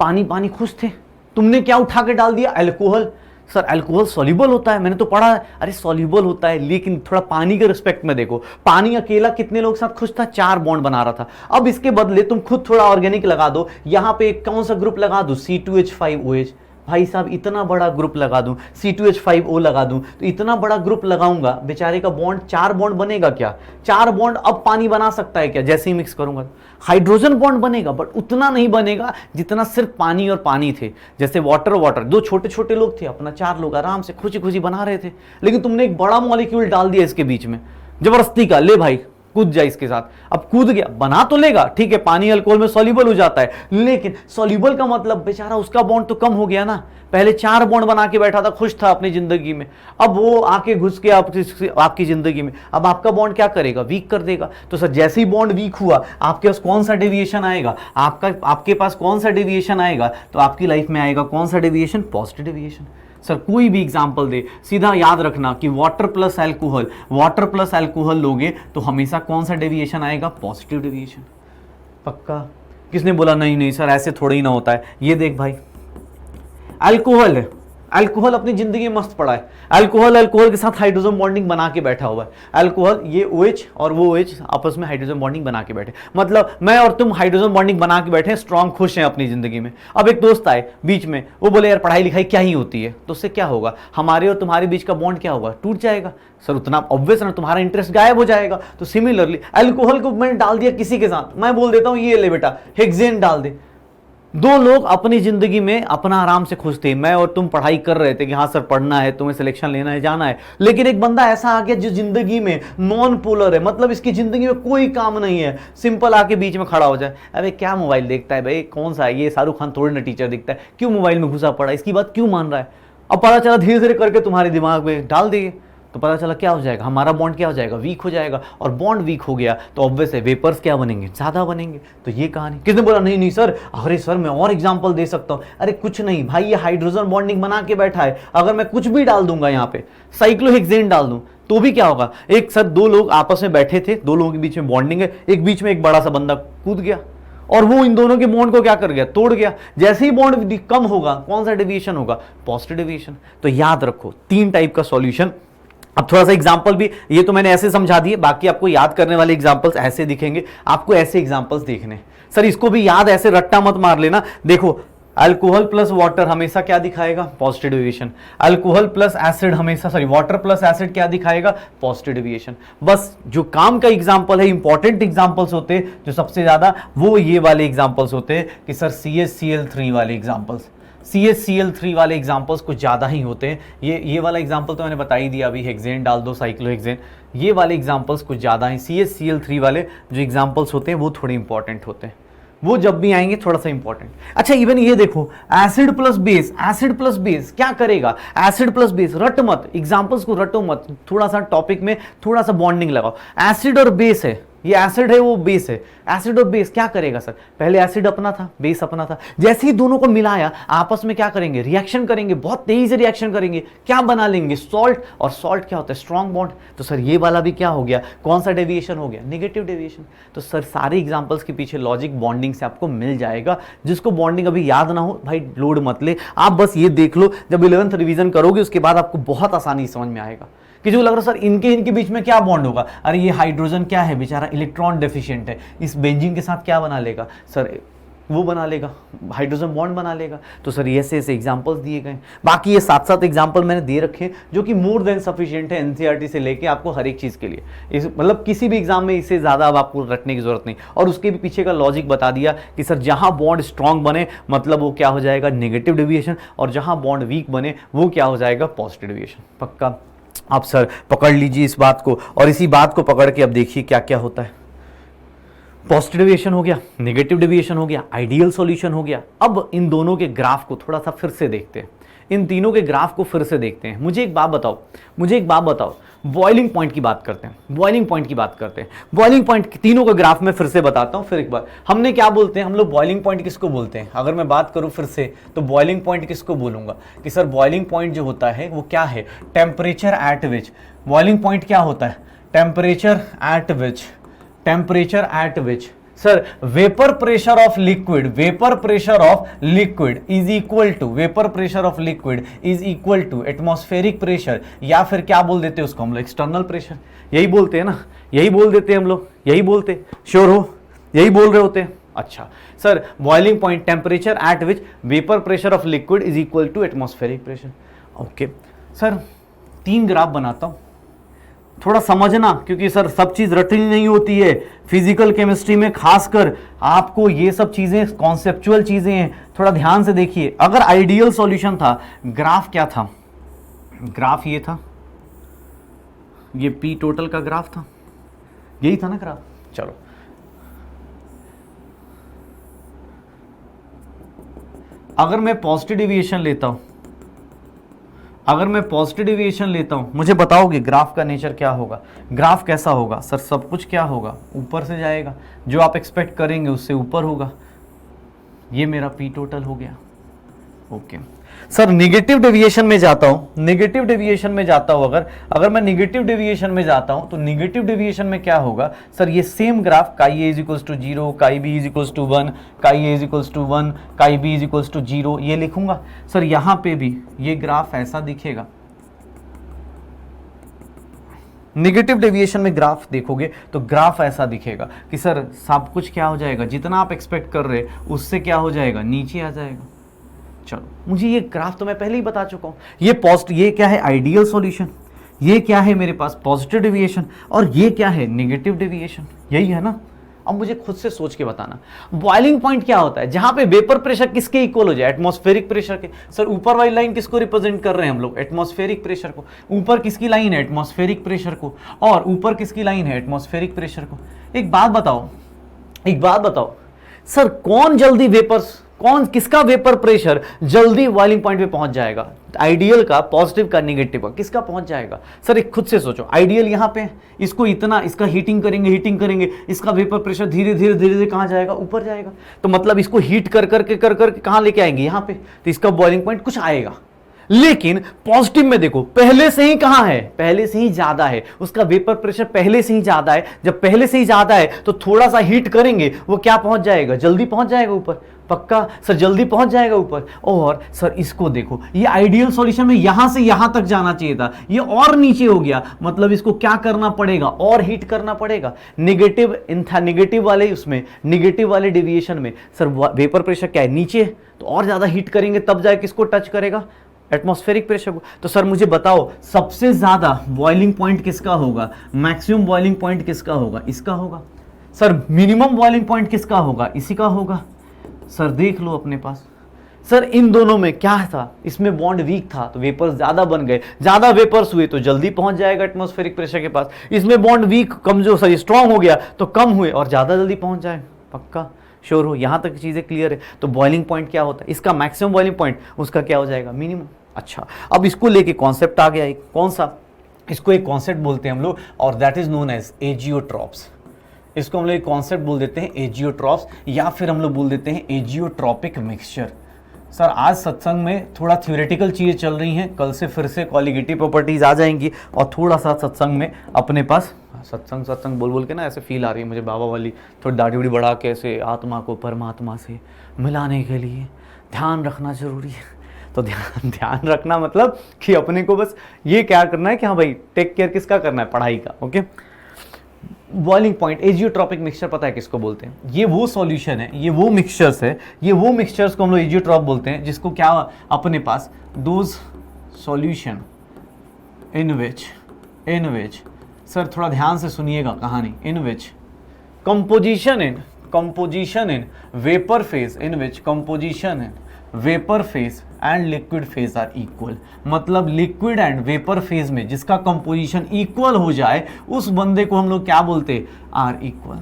S1: पानी खुश थे, तुमने क्या उठा के डाल दिया, अल्कोहल। सर अल्कोहल सॉल्युबल होता है, मैंने तो पढ़ा है, अरे सॉल्युबल होता है, लेकिन थोड़ा पानी के रिस्पेक्ट में देखो, पानी अकेला कितने लोग साथ खुश था, 4 बॉन्ड बना रहा था। अब इसके बदले तुम खुद थोड़ा ऑर्गेनिक लगा दो, यहां पे कौन सा ग्रुप लगा दो, C2H5OH। भाई साहब इतना बड़ा ग्रुप लगा दूं, C2H5O लगा दूं, तो इतना बड़ा ग्रुप लगाऊंगा, बेचारे का बॉन्ड 4 बॉन्ड बनेगा क्या, 4 बॉन्ड अब पानी बना सकता है क्या, जैसे ही मिक्स करूंगा हाइड्रोजन बॉन्ड बनेगा, बट उतना नहीं बनेगा जितना सिर्फ पानी और पानी थे। जैसे वाटर, दो छोटे छोटे लोग थे, अपना 4 लोग आराम से खुशी खुशी बना रहे थे, लेकिन तुमने एक बड़ा मॉलिक्यूल डाल दिया इसके बीच में, जबरदस्ती का, ले भाई कूद जाए इसके साथ। अब कूद गया, बना तो लेगा, ठीक है, पानी अल्कोहल में सॉल्युबल हो जाता है, लेकिन सॉल्युबल का मतलब बेचारा उसका बॉन्ड तो कम हो गया ना। पहले 4 बॉन्ड बना के बैठा था, खुश था अपनी जिंदगी में, अब वो आके घुस के आपकी जिंदगी में, अब आपका बॉन्ड क्या करेगा, वीक कर देगा। तो सर जैसे ही बॉन्ड वीक हुआ, आपके पास कौन सा डेविएशन आएगा, आपके पास कौन सा डेविएशन आएगा, तो आपकी लाइफ में आएगा कौन सा डेविएशन, पॉजिटिव डेविएशन। सर कोई भी एग्जांपल दे, सीधा याद रखना कि वाटर प्लस अल्कोहल लोगे तो हमेशा कौन सा डेविएशन आएगा, पॉजिटिव डेविएशन। पक्का, किसने बोला नहीं सर ऐसे थोड़ा ही ना होता है। ये देख भाई, अल्कोहल है, अल्कोहल अपनी जिंदगी में मस्त पड़ा है, अल्कोहल के साथ हाइड्रोजन बॉन्डिंग बना के बैठा हुआ है। अल्कोहल ये OH और वो OH आपस में हाइड्रोजन बॉन्डिंग बना के बैठे, मतलब मैं और तुम हाइड्रोजन बॉन्डिंग बना के बैठे हैं, स्ट्रांग, खुश हैं अपनी जिंदगी में। अब एक दोस्त आए बीच में, वो बोले यार पढ़ाई लिखाई क्या ही होती है, तो उससे क्या होगा, हमारे और तुम्हारे बीच का बॉन्ड क्या होगा, टूट जाएगा। सर उतना ऑब्वियस ना, तुम्हारा इंटरेस्ट गायब हो जाएगा। तो सिमिलरली अल्कोहल को मैंने डाल दिया किसी के साथ, मैं बोल देता हूं ये ले बेटा हेक्सेन डाल दे, 2 लोग अपनी जिंदगी में अपना आराम से खुश थे, मैं और तुम पढ़ाई कर रहे थे कि हाँ सर पढ़ना है, तुम्हें सिलेक्शन लेना है, जाना है, लेकिन एक बंदा ऐसा आ गया जो जिंदगी में नॉन पोलर है, मतलब इसकी जिंदगी में कोई काम नहीं है, सिंपल आके बीच में खड़ा हो जाए, अरे क्या मोबाइल देखता है भाई, कौन सा है ये, शाहरुख खान थोड़ी ना टीचर दिखता है, क्यों मोबाइल में घुसा पड़ा, इसकी बात क्यों मान रहा है। अब पता चला धीरे धीरे करके तुम्हारे दिमाग में डाल दिए, तो पता चला क्या हो जाएगा, हमारा बॉन्ड क्या हो जाएगा, वीक हो जाएगा, और बॉन्ड वीक हो गया तो ऑब्वियस है वेपर्स क्या बनेंगे, ज्यादा बनेंगे। तो ये कहानी, किसने बोला नहीं सर, अरे सर मैं और एग्जांपल दे सकता हूं, अरे कुछ नहीं भाई, ये हाइड्रोजन बॉन्डिंग बना के बैठा है, अगर मैं कुछ भी डाल दूंगा यहाँ पे, साइक्लोहेक्सेन डाल दूं तो भी क्या होगा, एक सर 2 लोग आपस में बैठे थे, 2 लोगों के बीच में बॉन्डिंग है, एक बीच में एक बड़ा सा बंदा कूद गया और वो इन दोनों के बॉन्ड को क्या कर गया, तोड़ गया। जैसे ही बॉन्ड कम होगा, कौन सा डेविएशन होगा, पॉजिटिव डेविएशन। तो याद रखो 3 टाइप का सॉल्यूशन। अब थोड़ा सा एग्जांपल भी, ये तो मैंने ऐसे समझा दिए, बाकी आपको याद करने वाले एग्जांपल्स ऐसे दिखेंगे, आपको ऐसे एग्जांपल्स देखने। सर इसको भी याद, ऐसे रट्टा मत मार लेना। देखो अल्कोहल प्लस वाटर हमेशा क्या दिखाएगा, positive deviation. Alcohol plus acid हमेशा, सॉरी वाटर प्लस एसिड क्या दिखाएगा, पॉजिटिव डेविएशन। बस जो काम का एग्जांपल है, इंपॉर्टेंट एग्जांपल्स होते हैं जो सबसे ज्यादा, वो ये वाले एग्जांपल्स होते हैं कि सर CH-Cl3 वाले एग्जांपल्स, CH-Cl3 वाले एग्जांपल्स कुछ ज़्यादा ही होते हैं। ये वाला एग्जांपल तो मैंने बता ही दिया अभी, हेक्सेन डाल दो, साइक्लोहेक्सेन, ये वाले एग्जांपल्स कुछ ज़्यादा हैं। CH-Cl3 वाले जो एग्जांपल्स होते हैं वो थोड़े इंपॉर्टेंट होते हैं, वो जब भी आएंगे थोड़ा सा इंपॉर्टेंट। अच्छा इवन ये देखो, एसिड प्लस बेस क्या करेगा, एसिड प्लस बेस, रट मत, एग्जांपल्स को रटो मत, थोड़ा सा टॉपिक में थोड़ा सा बॉन्डिंग लगाओ। एसिड और बेस है, ये एसिड है वो बेस है, एसिड और बेस क्या करेगा सर, पहले एसिड अपना था, बेस अपना था, जैसे ही दोनों को मिलाया आपस में क्या करेंगे, रिएक्शन करेंगे, बहुत तेजी से रिएक्शन करेंगे, क्या बना लेंगे, सॉल्ट। और सॉल्ट क्या होता है, स्ट्रॉन्ग बॉन्ड। तो सर ये वाला भी क्या हो गया, कौन सा डेविएशन हो गया, नेगेटिव डेविएशन। तो सर सारे एग्जांपल्स के पीछे लॉजिक बॉन्डिंग से आपको मिल जाएगा। जिसको बॉन्डिंग अभी याद ना हो भाई लोड मत ले, आप बस ये देख लो, जब 11th रिवीजन करोगे उसके बाद आपको बहुत आसानी समझ में आएगा कि जो लग रहा सर इनके बीच में क्या बॉन्ड होगा, अरे ये हाइड्रोजन क्या है बेचारा, इलेक्ट्रॉन डेफिशिएंट है, इस बेंजीन के साथ क्या बना लेगा, सर वो बना लेगा, हाइड्रोजन बॉन्ड बना लेगा। तो सर ये ऐसे एग्जांपल्स दिए गए। बाकी ये 7 एग्जांपल मैंने दे रखे हैं जो कि मोर देन सफिशिएंट है एनसीईआरटी से लेके आपको हर एक चीज़ के लिए। इस मतलब किसी भी एग्जाम में इससे ज़्यादा अब आपको रटने की जरूरत नहीं। और उसके भी पीछे का लॉजिक बता दिया कि सर जहाँ बॉन्ड स्ट्रांग बने मतलब वो क्या हो जाएगा, नेगेटिव डेविएशन, और जहाँ बॉन्ड वीक बने वो क्या हो जाएगा, पॉजिटिव डेविएशन। पक्का आप सर पकड़ लीजिए इस बात को, और इसी बात को पकड़ के अब देखिए क्या क्या होता है। पॉजिटिव डेविएशन हो गया, नेगेटिव डेविएशन हो गया, आइडियल सॉल्यूशन हो गया। अब इन दोनों के ग्राफ को थोड़ा सा फिर से देखते हैं, इन तीनों के ग्राफ को फिर से देखते हैं। मुझे एक बात बताओ, बॉइलिंग पॉइंट की बात करते हैं, बॉइलिंग पॉइंट तीनों के ग्राफ में फिर से बताता हूं फिर एक बार। हमने क्या बोलते हैं हम लोग, बॉइलिंग पॉइंट किसको बोलते हैं? अगर मैं बात करूं फिर से तो बॉइलिंग पॉइंट किसको बोलूंगा कि सर बॉइलिंग पॉइंट जो होता है वो क्या है, temperature at which. Boiling point क्या होता है, temperature at which sir vapour pressure of liquid is equal to atmospheric pressure, या फिर क्या बोल देते हैं उसको हम लोग, एक्सटर्नल प्रेशर। यही बोलते हैं ना, यही बोल देते हैं हम लोग, यही बोलते, श्योर हो यही बोल रहे होते हैं। अच्छा sir boiling point temperature at which vapour pressure of liquid is equal to atmospheric pressure. Okay sir 3 graph बनाता हूं, थोड़ा समझना, क्योंकि सर सब चीज रटनी नहीं होती है फिजिकल केमिस्ट्री में, खासकर आपको ये सब चीजें कॉन्सेप्चुअल चीजें हैं, थोड़ा ध्यान से देखिए। अगर आइडियल सॉल्यूशन था, ग्राफ क्या था, ग्राफ ये था, ये पी टोटल का ग्राफ था, यही था ना ग्राफ। चलो अगर मैं पॉजिटिव डेविएशन लेता हूं, मुझे बताओगे ग्राफ का नेचर क्या होगा, ग्राफ कैसा होगा? सर सब कुछ क्या होगा, ऊपर से जाएगा, जो आप एक्सपेक्ट करेंगे उससे ऊपर होगा। ये मेरा पी टोटल हो गया। ओके सर नेगेटिव डेविएशन में जाता हूं, अगर मैं नेगेटिव नेगेटिव डेविएशन में जाता हूं तो नेगेटिव डेविएशन में क्या होगा सर, ये सेम ग्राफ काई ए इज इक्वल्स टू 0, काई बी इज इक्वल्स टू 1, काई ए इज इक्वल्स टू 1, काई बी इज इक्वल्स टू 0, ये लिखूंगा। सर यहां पे भी ये ग्राफ ऐसा दिखेगा, नेगेटिव डेविएशन में ग्राफ देखोगे तो ग्राफ ऐसा दिखेगा कि सर सब कुछ क्या हो जाएगा, जितना आप एक्सपेक्ट कर रहे हैं उससे क्या हो जाएगा, नीचे आ जाएगा। चलो मुझे ये ग्राफ तो मैं पहले ही बता चुका हूं, ये क्या है आइडियल सॉल्यूशन, ये क्या है मेरे पास पॉजिटिव डेविएशन, और ये क्या है नेगेटिव डेविएशन, यही है ना। अब मुझे खुद से सोच के बताना, बॉइलिंग पॉइंट क्या होता है, जहां पे वेपर प्रेशर किसके इक्वल हो जाए, एटमॉस्फेरिक प्रेशर के। सर ऊपर वाली लाइन किसको रिप्रेजेंट कर रहे हैं हम लोग, एटमॉस्फेरिक प्रेशर को। ऊपर किसकी लाइन है, एटमॉस्फेरिक प्रेशर को, और ऊपर किसकी लाइन है, एटमॉस्फेरिक प्रेशर को। एक बात बताओ सर किसका वेपर प्रेशर जल्दी बॉइलिंग पॉइंट पे पहुंच जाएगा, आइडियल का, पॉजिटिव का, नेगेटिव का, किसका पहुंच जाएगा? सर एक खुद से सोचो, आइडियल यहां पे, इसको इतना, इसका हीटिंग करेंगे, इसका वेपर प्रेशर धीरे धीरे कहां जाएगा, ऊपर जाएगा। तो मतलब इसको हीट कर करके कहां लेके आएंगे, यहां पे, तो इसका बॉइलिंग पॉइंट कुछ आएगा। लेकिन पॉजिटिव में देखो पहले से ही कहां है, पहले से ही ज्यादा है, उसका वेपर प्रेशर पहले से ही ज्यादा है। जब पहले से ही ज्यादा है तो थोड़ा सा हीट करेंगे, वो क्या पहुंच जाएगा, जल्दी पहुंच जाएगा ऊपर। पक्का सर जल्दी पहुंच जाएगा ऊपर। और सर इसको देखो, ये आइडियल सॉल्यूशन में यहां से यहां तक जाना चाहिए था, ये और नीचे हो गया, मतलब इसको क्या करना पड़ेगा, और हीट करना पड़ेगा। नेगेटिव वाले डेविएशन में सर वेपर प्रेशर क्या है, नीचे, तो और ज्यादा हीट करेंगे तब जाए किसको टच करेगा, एटमॉस्फेरिक प्रेशर को। तो सर मुझे बताओ सबसे ज्यादा बॉइलिंग पॉइंट किसका होगा, मैक्सिमम बॉइलिंग पॉइंट किसका होगा, इसका होगा। सर मिनिमम बॉइलिंग पॉइंट किसका होगा, इसी का होगा। सर देख लो अपने पास, सर इन दोनों में क्या था, इसमें बॉन्ड वीक था तो वेपर्स ज्यादा बन गए, ज्यादा वेपर्स हुए तो जल्दी पहुंच जाएगा एटमॉस्फेरिक प्रेशर के पास। इसमें बॉन्ड वीक, कमजोर, सॉरी स्ट्रांग हो गया तो कम हुए और ज्यादा जल्दी पहुंच जाए। पक्का श्योर हो, यहां तक चीजें क्लियर है। तो बॉइलिंग पॉइंट क्या होता है, इसका मैक्सिमम बॉइलिंग पॉइंट, उसका क्या हो जाएगा, मिनिमम। अच्छा अब इसको लेके कॉन्सेप्ट आ गया एक, कौन सा, इसको एक कॉन्सेप्ट बोलते हैं हम लोग, और that is known as azeotropes. इसको हम लोग एक कॉन्सेप्ट बोल देते हैं एजियोट्रॉप्स, या फिर हम लोग बोल देते हैं एजियोट्रॉपिक मिक्सचर। सर आज सत्संग में थोड़ा थ्योरेटिकल चीज़ें चल रही हैं, कल से फिर से कॉलिगेटिव प्रॉपर्टीज आ जाएंगी, और थोड़ा सा सत्संग में अपने पास सत्संग बोल के ना ऐसे फील आ रही है मुझे बाबा वाली, थोड़ी दाढ़ी उड़ी बढ़ा के ऐसे आत्मा को परमात्मा से मिलाने के लिए ध्यान रखना जरूरी है। तो ध्यान रखना मतलब कि अपने को बस ये क्या करना है कि हाँ भाई टेक केयर किसका करना है, पढ़ाई का। Okay boiling point azeotropic mixture पता है किसको बोलते हैं? ये वो सॉल्यूशन है, ये वो मिक्सचर्स है, ये वो मिक्सचर्स को हम लोग एजियोट्रॉप बोलते हैं, जिसको क्या अपने पास those solution in which sir थोड़ा ध्यान से सुनिएगा कहानी, in which composition in vapour phase, in which composition in vapour phase and liquid phase are equal. मतलब लिक्विड एंड वेपर फेज में जिसका कंपोजिशन इक्वल हो जाए उस बंदे को हम लोग क्या बोलते? Are equal.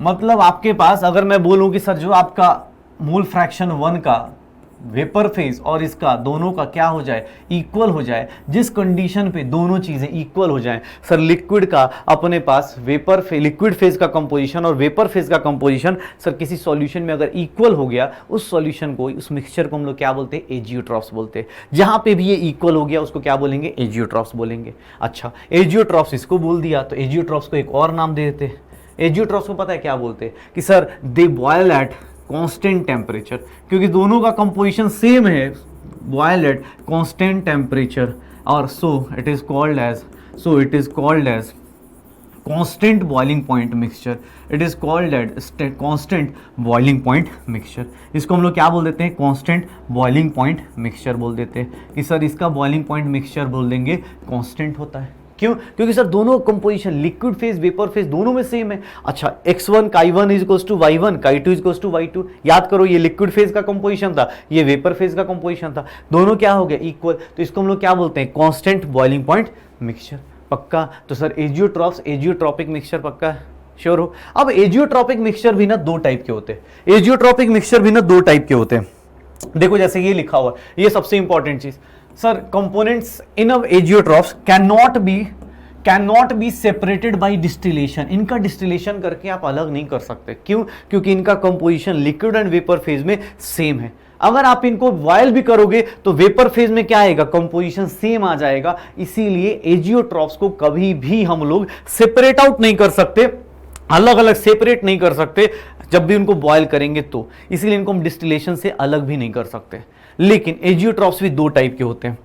S1: मतलब आपके पास अगर मैं बोलूं कि सर जो आपका मोल फ्रैक्शन 1 का वेपर फेज और इसका दोनों का क्या हो जाए? इक्वल हो जाए। जिस कंडीशन पे दोनों चीजें इक्वल हो जाएं, सर लिक्विड का अपने पास लिक्विड फेज का कंपोजिशन और वेपर फेज का कंपोजिशन सर किसी सॉल्यूशन में अगर इक्वल हो गया, उस सॉल्यूशन को, उस मिक्सचर को हम लोग क्या बोलते हैं? एजियोट्रॉप्स बोलते हैं। जहां पे भी ये इक्वल हो गया उसको क्या बोलेंगे? एजियोट्रॉप्स बोलेंगे। अच्छा, एजियोट्रॉप्स इसको बोल दिया तो एजियोट्रॉप्स को एक और नाम दे देते हैं। एजियोट्रॉप्स को पता है क्या बोलते हैं? कि sir they boil at constant temperature, क्योंकि दोनों का कंपोजिशन सेम है, बॉयल एट कांस्टेंट टेम्परेचर, और so it is called as constant boiling point mixture. It is called as constant boiling point mixture. इसको हम लोग क्या बोल देते हैं? कांस्टेंट बॉइलिंग पॉइंट मिक्सचर बोल देते हैं कि सर इसका बॉइलिंग पॉइंट मिक्सचर बोल देंगे कांस्टेंट होता है। क्यों? क्योंकि सर दोनों composition liquid phase vapour phase दोनों में सेम है। अच्छा, x1 chi1 is equals to y1, chi2 is equals to y2। याद करो, ये लिक्विड फेज का कंपोजिशन था, ये वेपर फेज का कंपोजिशन था, दोनों क्या हो गया? इक्वल। तो इसको हम लोग क्या बोलते हैं? Constant boiling point mixture. पक्का? तो सर एजियोट्रॉपिक मिक्सचर पक्का? श्योर हो? अब एजियोट्रॉपिक मिक्सचर भी ना दो टाइप के होते हैं। एजियोट्रॉपिक मिक्सचर भी ना दो टाइप के होते हैं। देखो जैसे ये लिखा हुआ, ये सबसे इंपॉर्टेंट चीज, sir components in azeotropes can not be separated by distillation. इनका डिस्टिलेशन करके आप अलग नहीं कर सकते। क्यों? क्योंकि इनका composition liquid and vapour phase में सेम है। अगर आप इनको बॉयल भी करोगे तो वेपर फेज में क्या आएगा? कंपोजिशन सेम आ जाएगा। इसीलिए एजियोट्रॉप्स को कभी भी हम लोग सेपरेट आउट नहीं कर सकते, अलग अलग सेपरेट नहीं कर सकते जब भी उनको बॉयल करेंगे तो। इसलिए इनको हम डिस्टिलेशन से अलग भी नहीं कर सकते। लेकिन एजियोट्रॉप्स भी दो टाइप के होते हैं।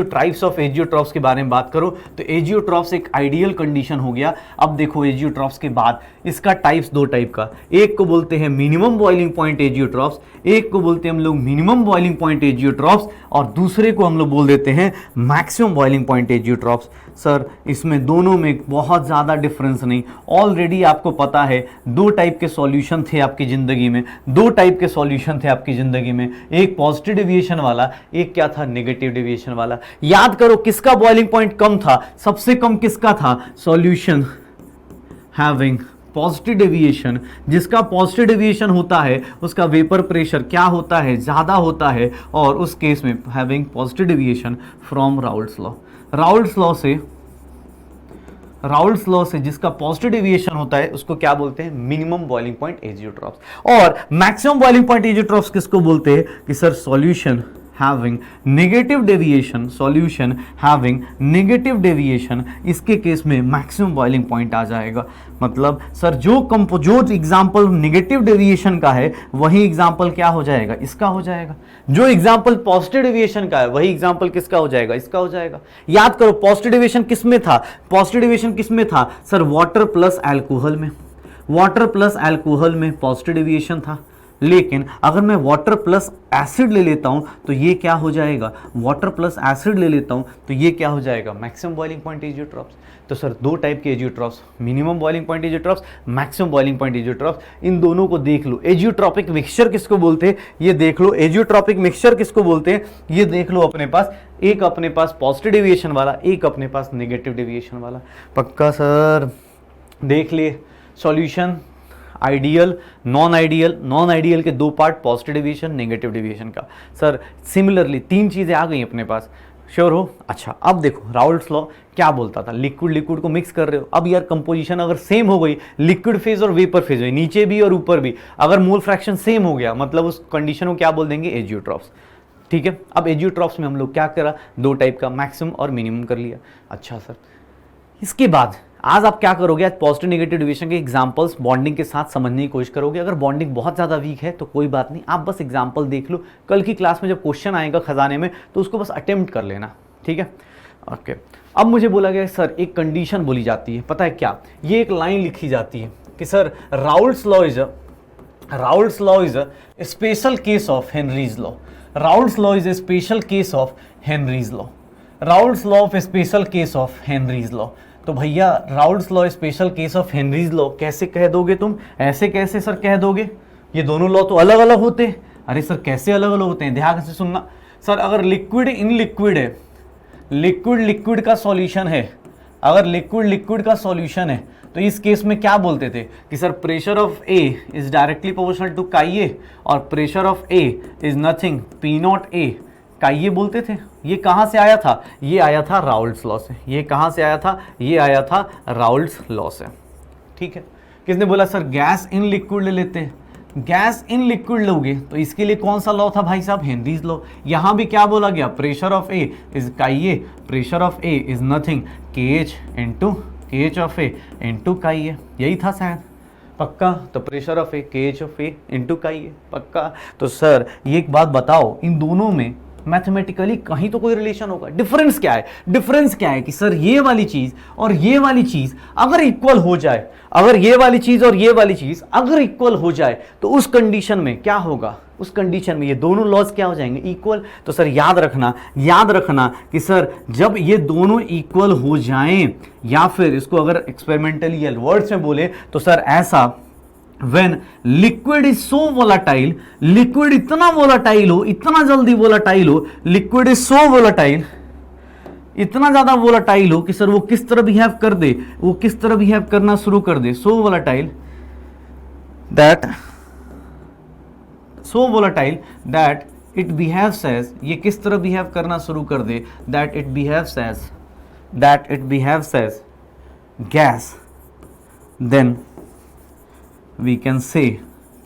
S1: टाइप्स ऑफ एजियोट्रॉप्स के बारे में बात करो तो एजियोट्रॉप्स एक आइडियल कंडीशन हो गया। अब देखो एजियोट्रॉप्स के बाद इसका टाइप्स दो टाइप का, एक को बोलते हैं मिनिमम बॉइलिंग पॉइंट एजियोट्रॉप्स, एक को बोलते हैं हम लोग मिनिमम बॉइलिंग पॉइंट एजियोट्रॉप्स, और दूसरे को हम लोग बोल देते हैं maximum boiling point azeotropes. Sir इसमें दोनों में बहुत ज़्यादा डिफरेंस नहीं। ऑलरेडी आपको पता है दो टाइप के सॉल्यूशन थे आपकी ज़िंदगी में, दो टाइप के सॉल्यूशन थे आपकी ज़िंदगी में, एक पॉजिटिव डेविएशन वाला, एक क्या था? नेगेटिव डेविएशन वाला। याद करो किसका बॉइलिंग पॉइंट कम था? सबसे कम किसका था? Solution having positive deviation. जिसका पॉजिटिव डेविएशन होता है उसका वेपर प्रेशर क्या होता है? ज़्यादा होता है, और उस केस में having positive deviation from Raoult's law. Raoult's law से जिसका पॉजिटिव डेविएशन होता है उसको क्या बोलते हैं? Minimum boiling point azeotropes. और मैक्सिमम बॉइलिंग पॉइंट एजियोट्रॉप्स किसको बोलते हैं? कि sir solution having negative deviation, solution having negative deviation, इसके केस में मैक्सिमम बॉइलिंग पॉइंट आ जाएगा। मतलब सर जो एग्जाम्पल नेगेटिव डेविएशन का है वही एग्जाम्पल क्या हो जाएगा? इसका हो जाएगा। जो एग्जाम्पल पॉजिटिव डेविएशन का है वही एग्जाम्पल किसका हो जाएगा? इसका हो जाएगा। याद करो पॉजिटिव डेविएशन किस में था? पॉजिटिव डेविएशन किस में था? सर वाटर प्लस अल्कोहल में। वाटर प्लस अल्कोहल में पॉजिटिव डेविएशन था। लेकिन अगर मैं वाटर प्लस एसिड ले लेता हूं तो ये क्या हो जाएगा? वाटर प्लस एसिड ले लेता हूं तो ये क्या हो जाएगा? Maximum boiling point azeotropes. तो सर दो टाइप के एजियोट्रॉप्स, minimum boiling point azeotropes, maximum boiling point azeotropes. इन दोनों को देख लो। एजियोट्रॉपिक मिक्सचर किसको बोलते हैं? ये देख लो। एजियोट्रॉपिक मिक्सचर किसको बोलते हैं? ये देख लो। अपने पास एक अपने पास पॉजिटिव डेविएशन वाला, एक अपने पास नेगेटिव डेविएशन वाला। पक्का सर? देख लिए सॉल्यूशन आइडियल, नॉन आइडियल के दो part, positive deviation, negative deviation का। सर सिमिलरली तीन चीज़ें आ गई अपने पास। श्योर हो? अच्छा अब देखो राउल्ट्स लॉ क्या बोलता था? लिक्विड को मिक्स कर रहे हो। अब यार कंपोजिशन अगर सेम हो गई, लिक्विड फेज और वेपर फेज में, नीचे भी और ऊपर भी, अगर मोल फ्रैक्शन सेम हो गया, मतलब उस कंडीशन को क्या बोल देंगे? एजियोट्रॉप्स। ठीक है। अब एजियोट्रॉप्स में हम लोग क्या करा? दो टाइप का, मैक्सिमम और मिनिमम कर लिया। अच्छा सर इसके बाद आज आप क्या करोगे? आज पॉजिटिव नेगेटिव डेविएशन के एग्जांपल्स बॉन्डिंग के साथ समझने की कोशिश करोगे। अगर बॉन्डिंग बहुत ज़्यादा वीक है तो कोई बात नहीं, आप बस एग्जांपल देख लो। कल की क्लास में जब क्वेश्चन आएगा खजाने में तो उसको बस अटेम्प्ट कर लेना। ठीक है? ओके। अब मुझे बोला गया सर एक कंडीशन बोली जाती है, पता है क्या, ये एक लाइन लिखी जाती है कि sir Raoult's law is a special case of Henry's law. Raoult's law is a special case of Henry's law. Raoult's law of special case of Henry's law. तो भैया Raoult's law special case of Henry's law कैसे कह दोगे तुम, ऐसे कैसे sir कह दोगे, ये दोनों लॉ तो अलग अलग होते हैं। अरे सर कैसे अलग अलग होते हैं, ध्यान से सुनना सर। अगर लिक्विड इन लिक्विड है, लिक्विड लिक्विड का सॉल्यूशन है, अगर लिक्विड लिक्विड का सॉल्यूशन है तो इस केस में क्या बोलते थे कि sir pressure of A is directly proportional to chi A और pressure of A is nothing P not A chi A बोलते थे। ये कहाँ से आया था, ये आया था राउल्ट्स लॉ से। ये कहाँ से आया था, ये आया था राउल्ट्स लॉ से। ठीक है, किसने बोला सर गैस इन लिक्विड ले लेते हैं, गैस इन लिक्विड लोगे तो इसके लिए कौन सा लॉ था भाई साहब, हेनरीज लॉ। यहां भी क्या बोला गया, pressure of A is chi A, pressure of A is nothing K H of A into chi A, यही था शायद, पक्का। तो प्रेशर ऑफ ए के H of A into chi ए, पक्का। तो सर ये एक बात बताओ, इन दोनों में मैथमेटिकली कहीं तो कोई रिलेशन होगा। डिफरेंस क्या है, डिफरेंस क्या है कि सर ये वाली चीज और ये वाली चीज अगर इक्वल हो जाए, अगर ये वाली चीज और ये वाली चीज अगर इक्वल हो जाए तो उस कंडीशन में क्या होगा, उस कंडीशन में ये दोनों लॉज क्या हो जाएंगे, इक्वल। तो सर याद रखना कि सर जब ये दोनों इक्वल हो जाएं, या फिर इसको अगर एक्सपेरिमेंटली या वर्ड्स में बोले तो सर ऐसा, when liquid is so volatile, liquid इतना volatile हो, इतना जल्दी volatile हो, liquid is so volatile, इतना ज्यादा volatile हो कि सर वो किस तरह बिहेव कर दे, वो किस तरह बिहेव करना शुरू कर दे, so volatile that it behaves as, ये किस तरह बिहेव करना शुरू कर दे, that it behaves as gas, then we can say,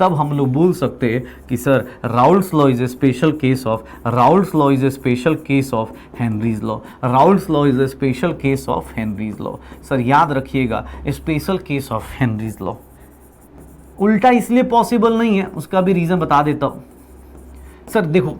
S1: तब हम लोग बोल सकते हैं कि sir Raoult's law is a special case of, Raoult's law is a special case of Henry's law, Raoult's law is a special case of Henry's law. Sir याद रखिएगा special case of Henry's law. उल्टा इसलिए possible नहीं है, उसका भी reason बता देता हूं। सर देखो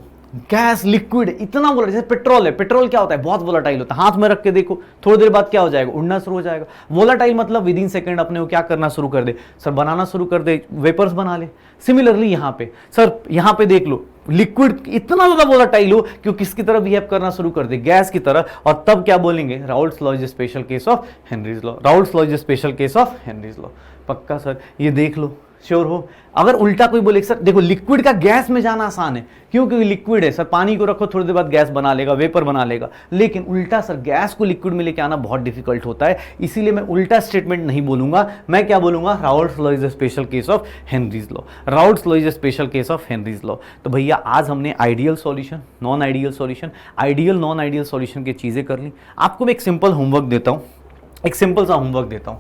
S1: गैस लिक्विड इतना वोलेटाइल, जैसे पेट्रोल है, पेट्रोल क्या होता है, बहुत वोलेटाइल होता है, हाथ में रख के देखो थोड़ी देर बाद क्या हो जाएगा, उड़ना शुरू हो जाएगा। वोलेटाइल मतलब विद इन सेकंड अपने को क्या करना शुरू कर दे, सर बनाना शुरू कर दे, वेपर्स बना ले। सिमिलरली यहाँ पे सर, यहाँ पे देख लो लिक्विड इतना ज्यादा वोलेटाइल हो कि किसकी तरह बिहेव करना शुरू कर दे, गैस की तरह, और तब क्या बोलेंगे, Raoult's law is special case of Henry's law, Raoult's law is special case of Henry's law. पक्का सर, ये देख लो, श्योर हो। अगर उल्टा कोई बोले सर देखो लिक्विड का गैस में जाना आसान है, क्यों, क्योंकि लिक्विड है सर, पानी को रखो थोड़ी देर बाद गैस बना लेगा, वेपर बना लेगा। लेकिन उल्टा सर गैस को लिक्विड में लेके आना बहुत डिफिकल्ट होता है, इसीलिए मैं उल्टा स्टेटमेंट नहीं बोलूंगा। मैं क्या बोलूंगा, Raoult's law is a special case of Henry's law, Raoult's law is a special case of Henry's law. तो भैया आज हमने ideal solution, non ideal solution, ideal non ideal solution की चीजें कर ली। आपको मैं एक सिंपल होमवर्क देता हूं, एक सिंपल सा होमवर्क देता हूं।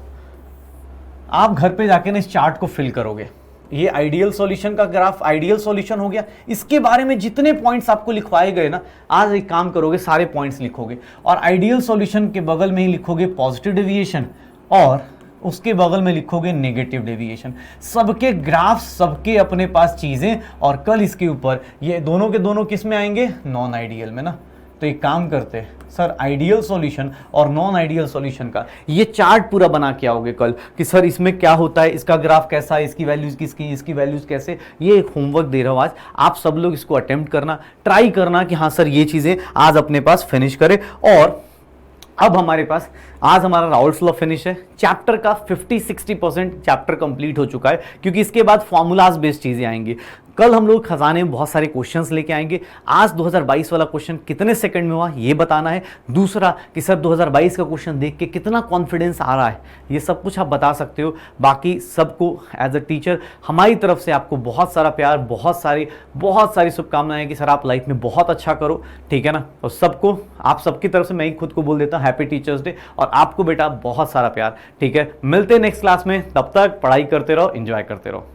S1: आप घर पे जाके ना इस चार्ट को फिल करोगे, ये आइडियल सॉल्यूशन का ग्राफ आइडियल सॉल्यूशन हो गया। इसके बारे में जितने पॉइंट्स आपको लिखवाए गए ना, आज एक काम करोगे सारे पॉइंट्स लिखोगे, और आइडियल सॉल्यूशन के बगल में ही लिखोगे पॉजिटिव डेविएशन, और उसके बगल में लिखोगे नेगेटिव डेविएशन। सबके ग्राफ, सबके अपने पास चीजें, और कल इसके ऊपर ये दोनों के दोनों किस में आएंगे, नॉन आइडियल में ना। तो एक काम करते हैं सर, आइडियल सॉल्यूशन और नॉन आइडियल सॉल्यूशन का ये चार्ट पूरा बना के आओगे कल कि सर इसमें क्या होता है, इसका ग्राफ कैसा है, इसकी वैल्यूज किसकी, इसकी वैल्यूज कैसे। ये एक होमवर्क दे रहा हूं आज, आप सब लोग इसको अटेम्प्ट करना, ट्राई करना कि हाँ सर ये चीजें आज अपने पास फिनिश करें। और अब हमारे पास आज हमारा राउल्ट्स लॉ फिनिश है, चैप्टर का 50-60% चैप्टर कंप्लीट हो चुका है, क्योंकि इसके बाद फॉर्मूलाज बेस्ड चीजें आएंगी। कल हम लोग खजाने में बहुत सारे क्वेश्चंस लेके आएंगे। आज 2022 वाला क्वेश्चन कितने सेकंड में हुआ ये बताना है। दूसरा कि सर 2022 का क्वेश्चन देख के कितना कॉन्फिडेंस आ रहा है, ये सब कुछ आप बता सकते हो। बाकी सबको एज अ टीचर हमारी तरफ से आपको बहुत सारा प्यार, बहुत सारी शुभकामनाएं कि सर आप लाइफ में बहुत अच्छा करो, ठीक है ना। और सबको, आप सबकी तरफ से मैं ही खुद को बोल देता हूँ हैप्पी टीचर्स डे, और आपको बेटा बहुत सारा प्यार, ठीक है। मिलते हैं नेक्स्ट क्लास में, तब तक पढ़ाई करते रहो, एंजॉय करते रहो।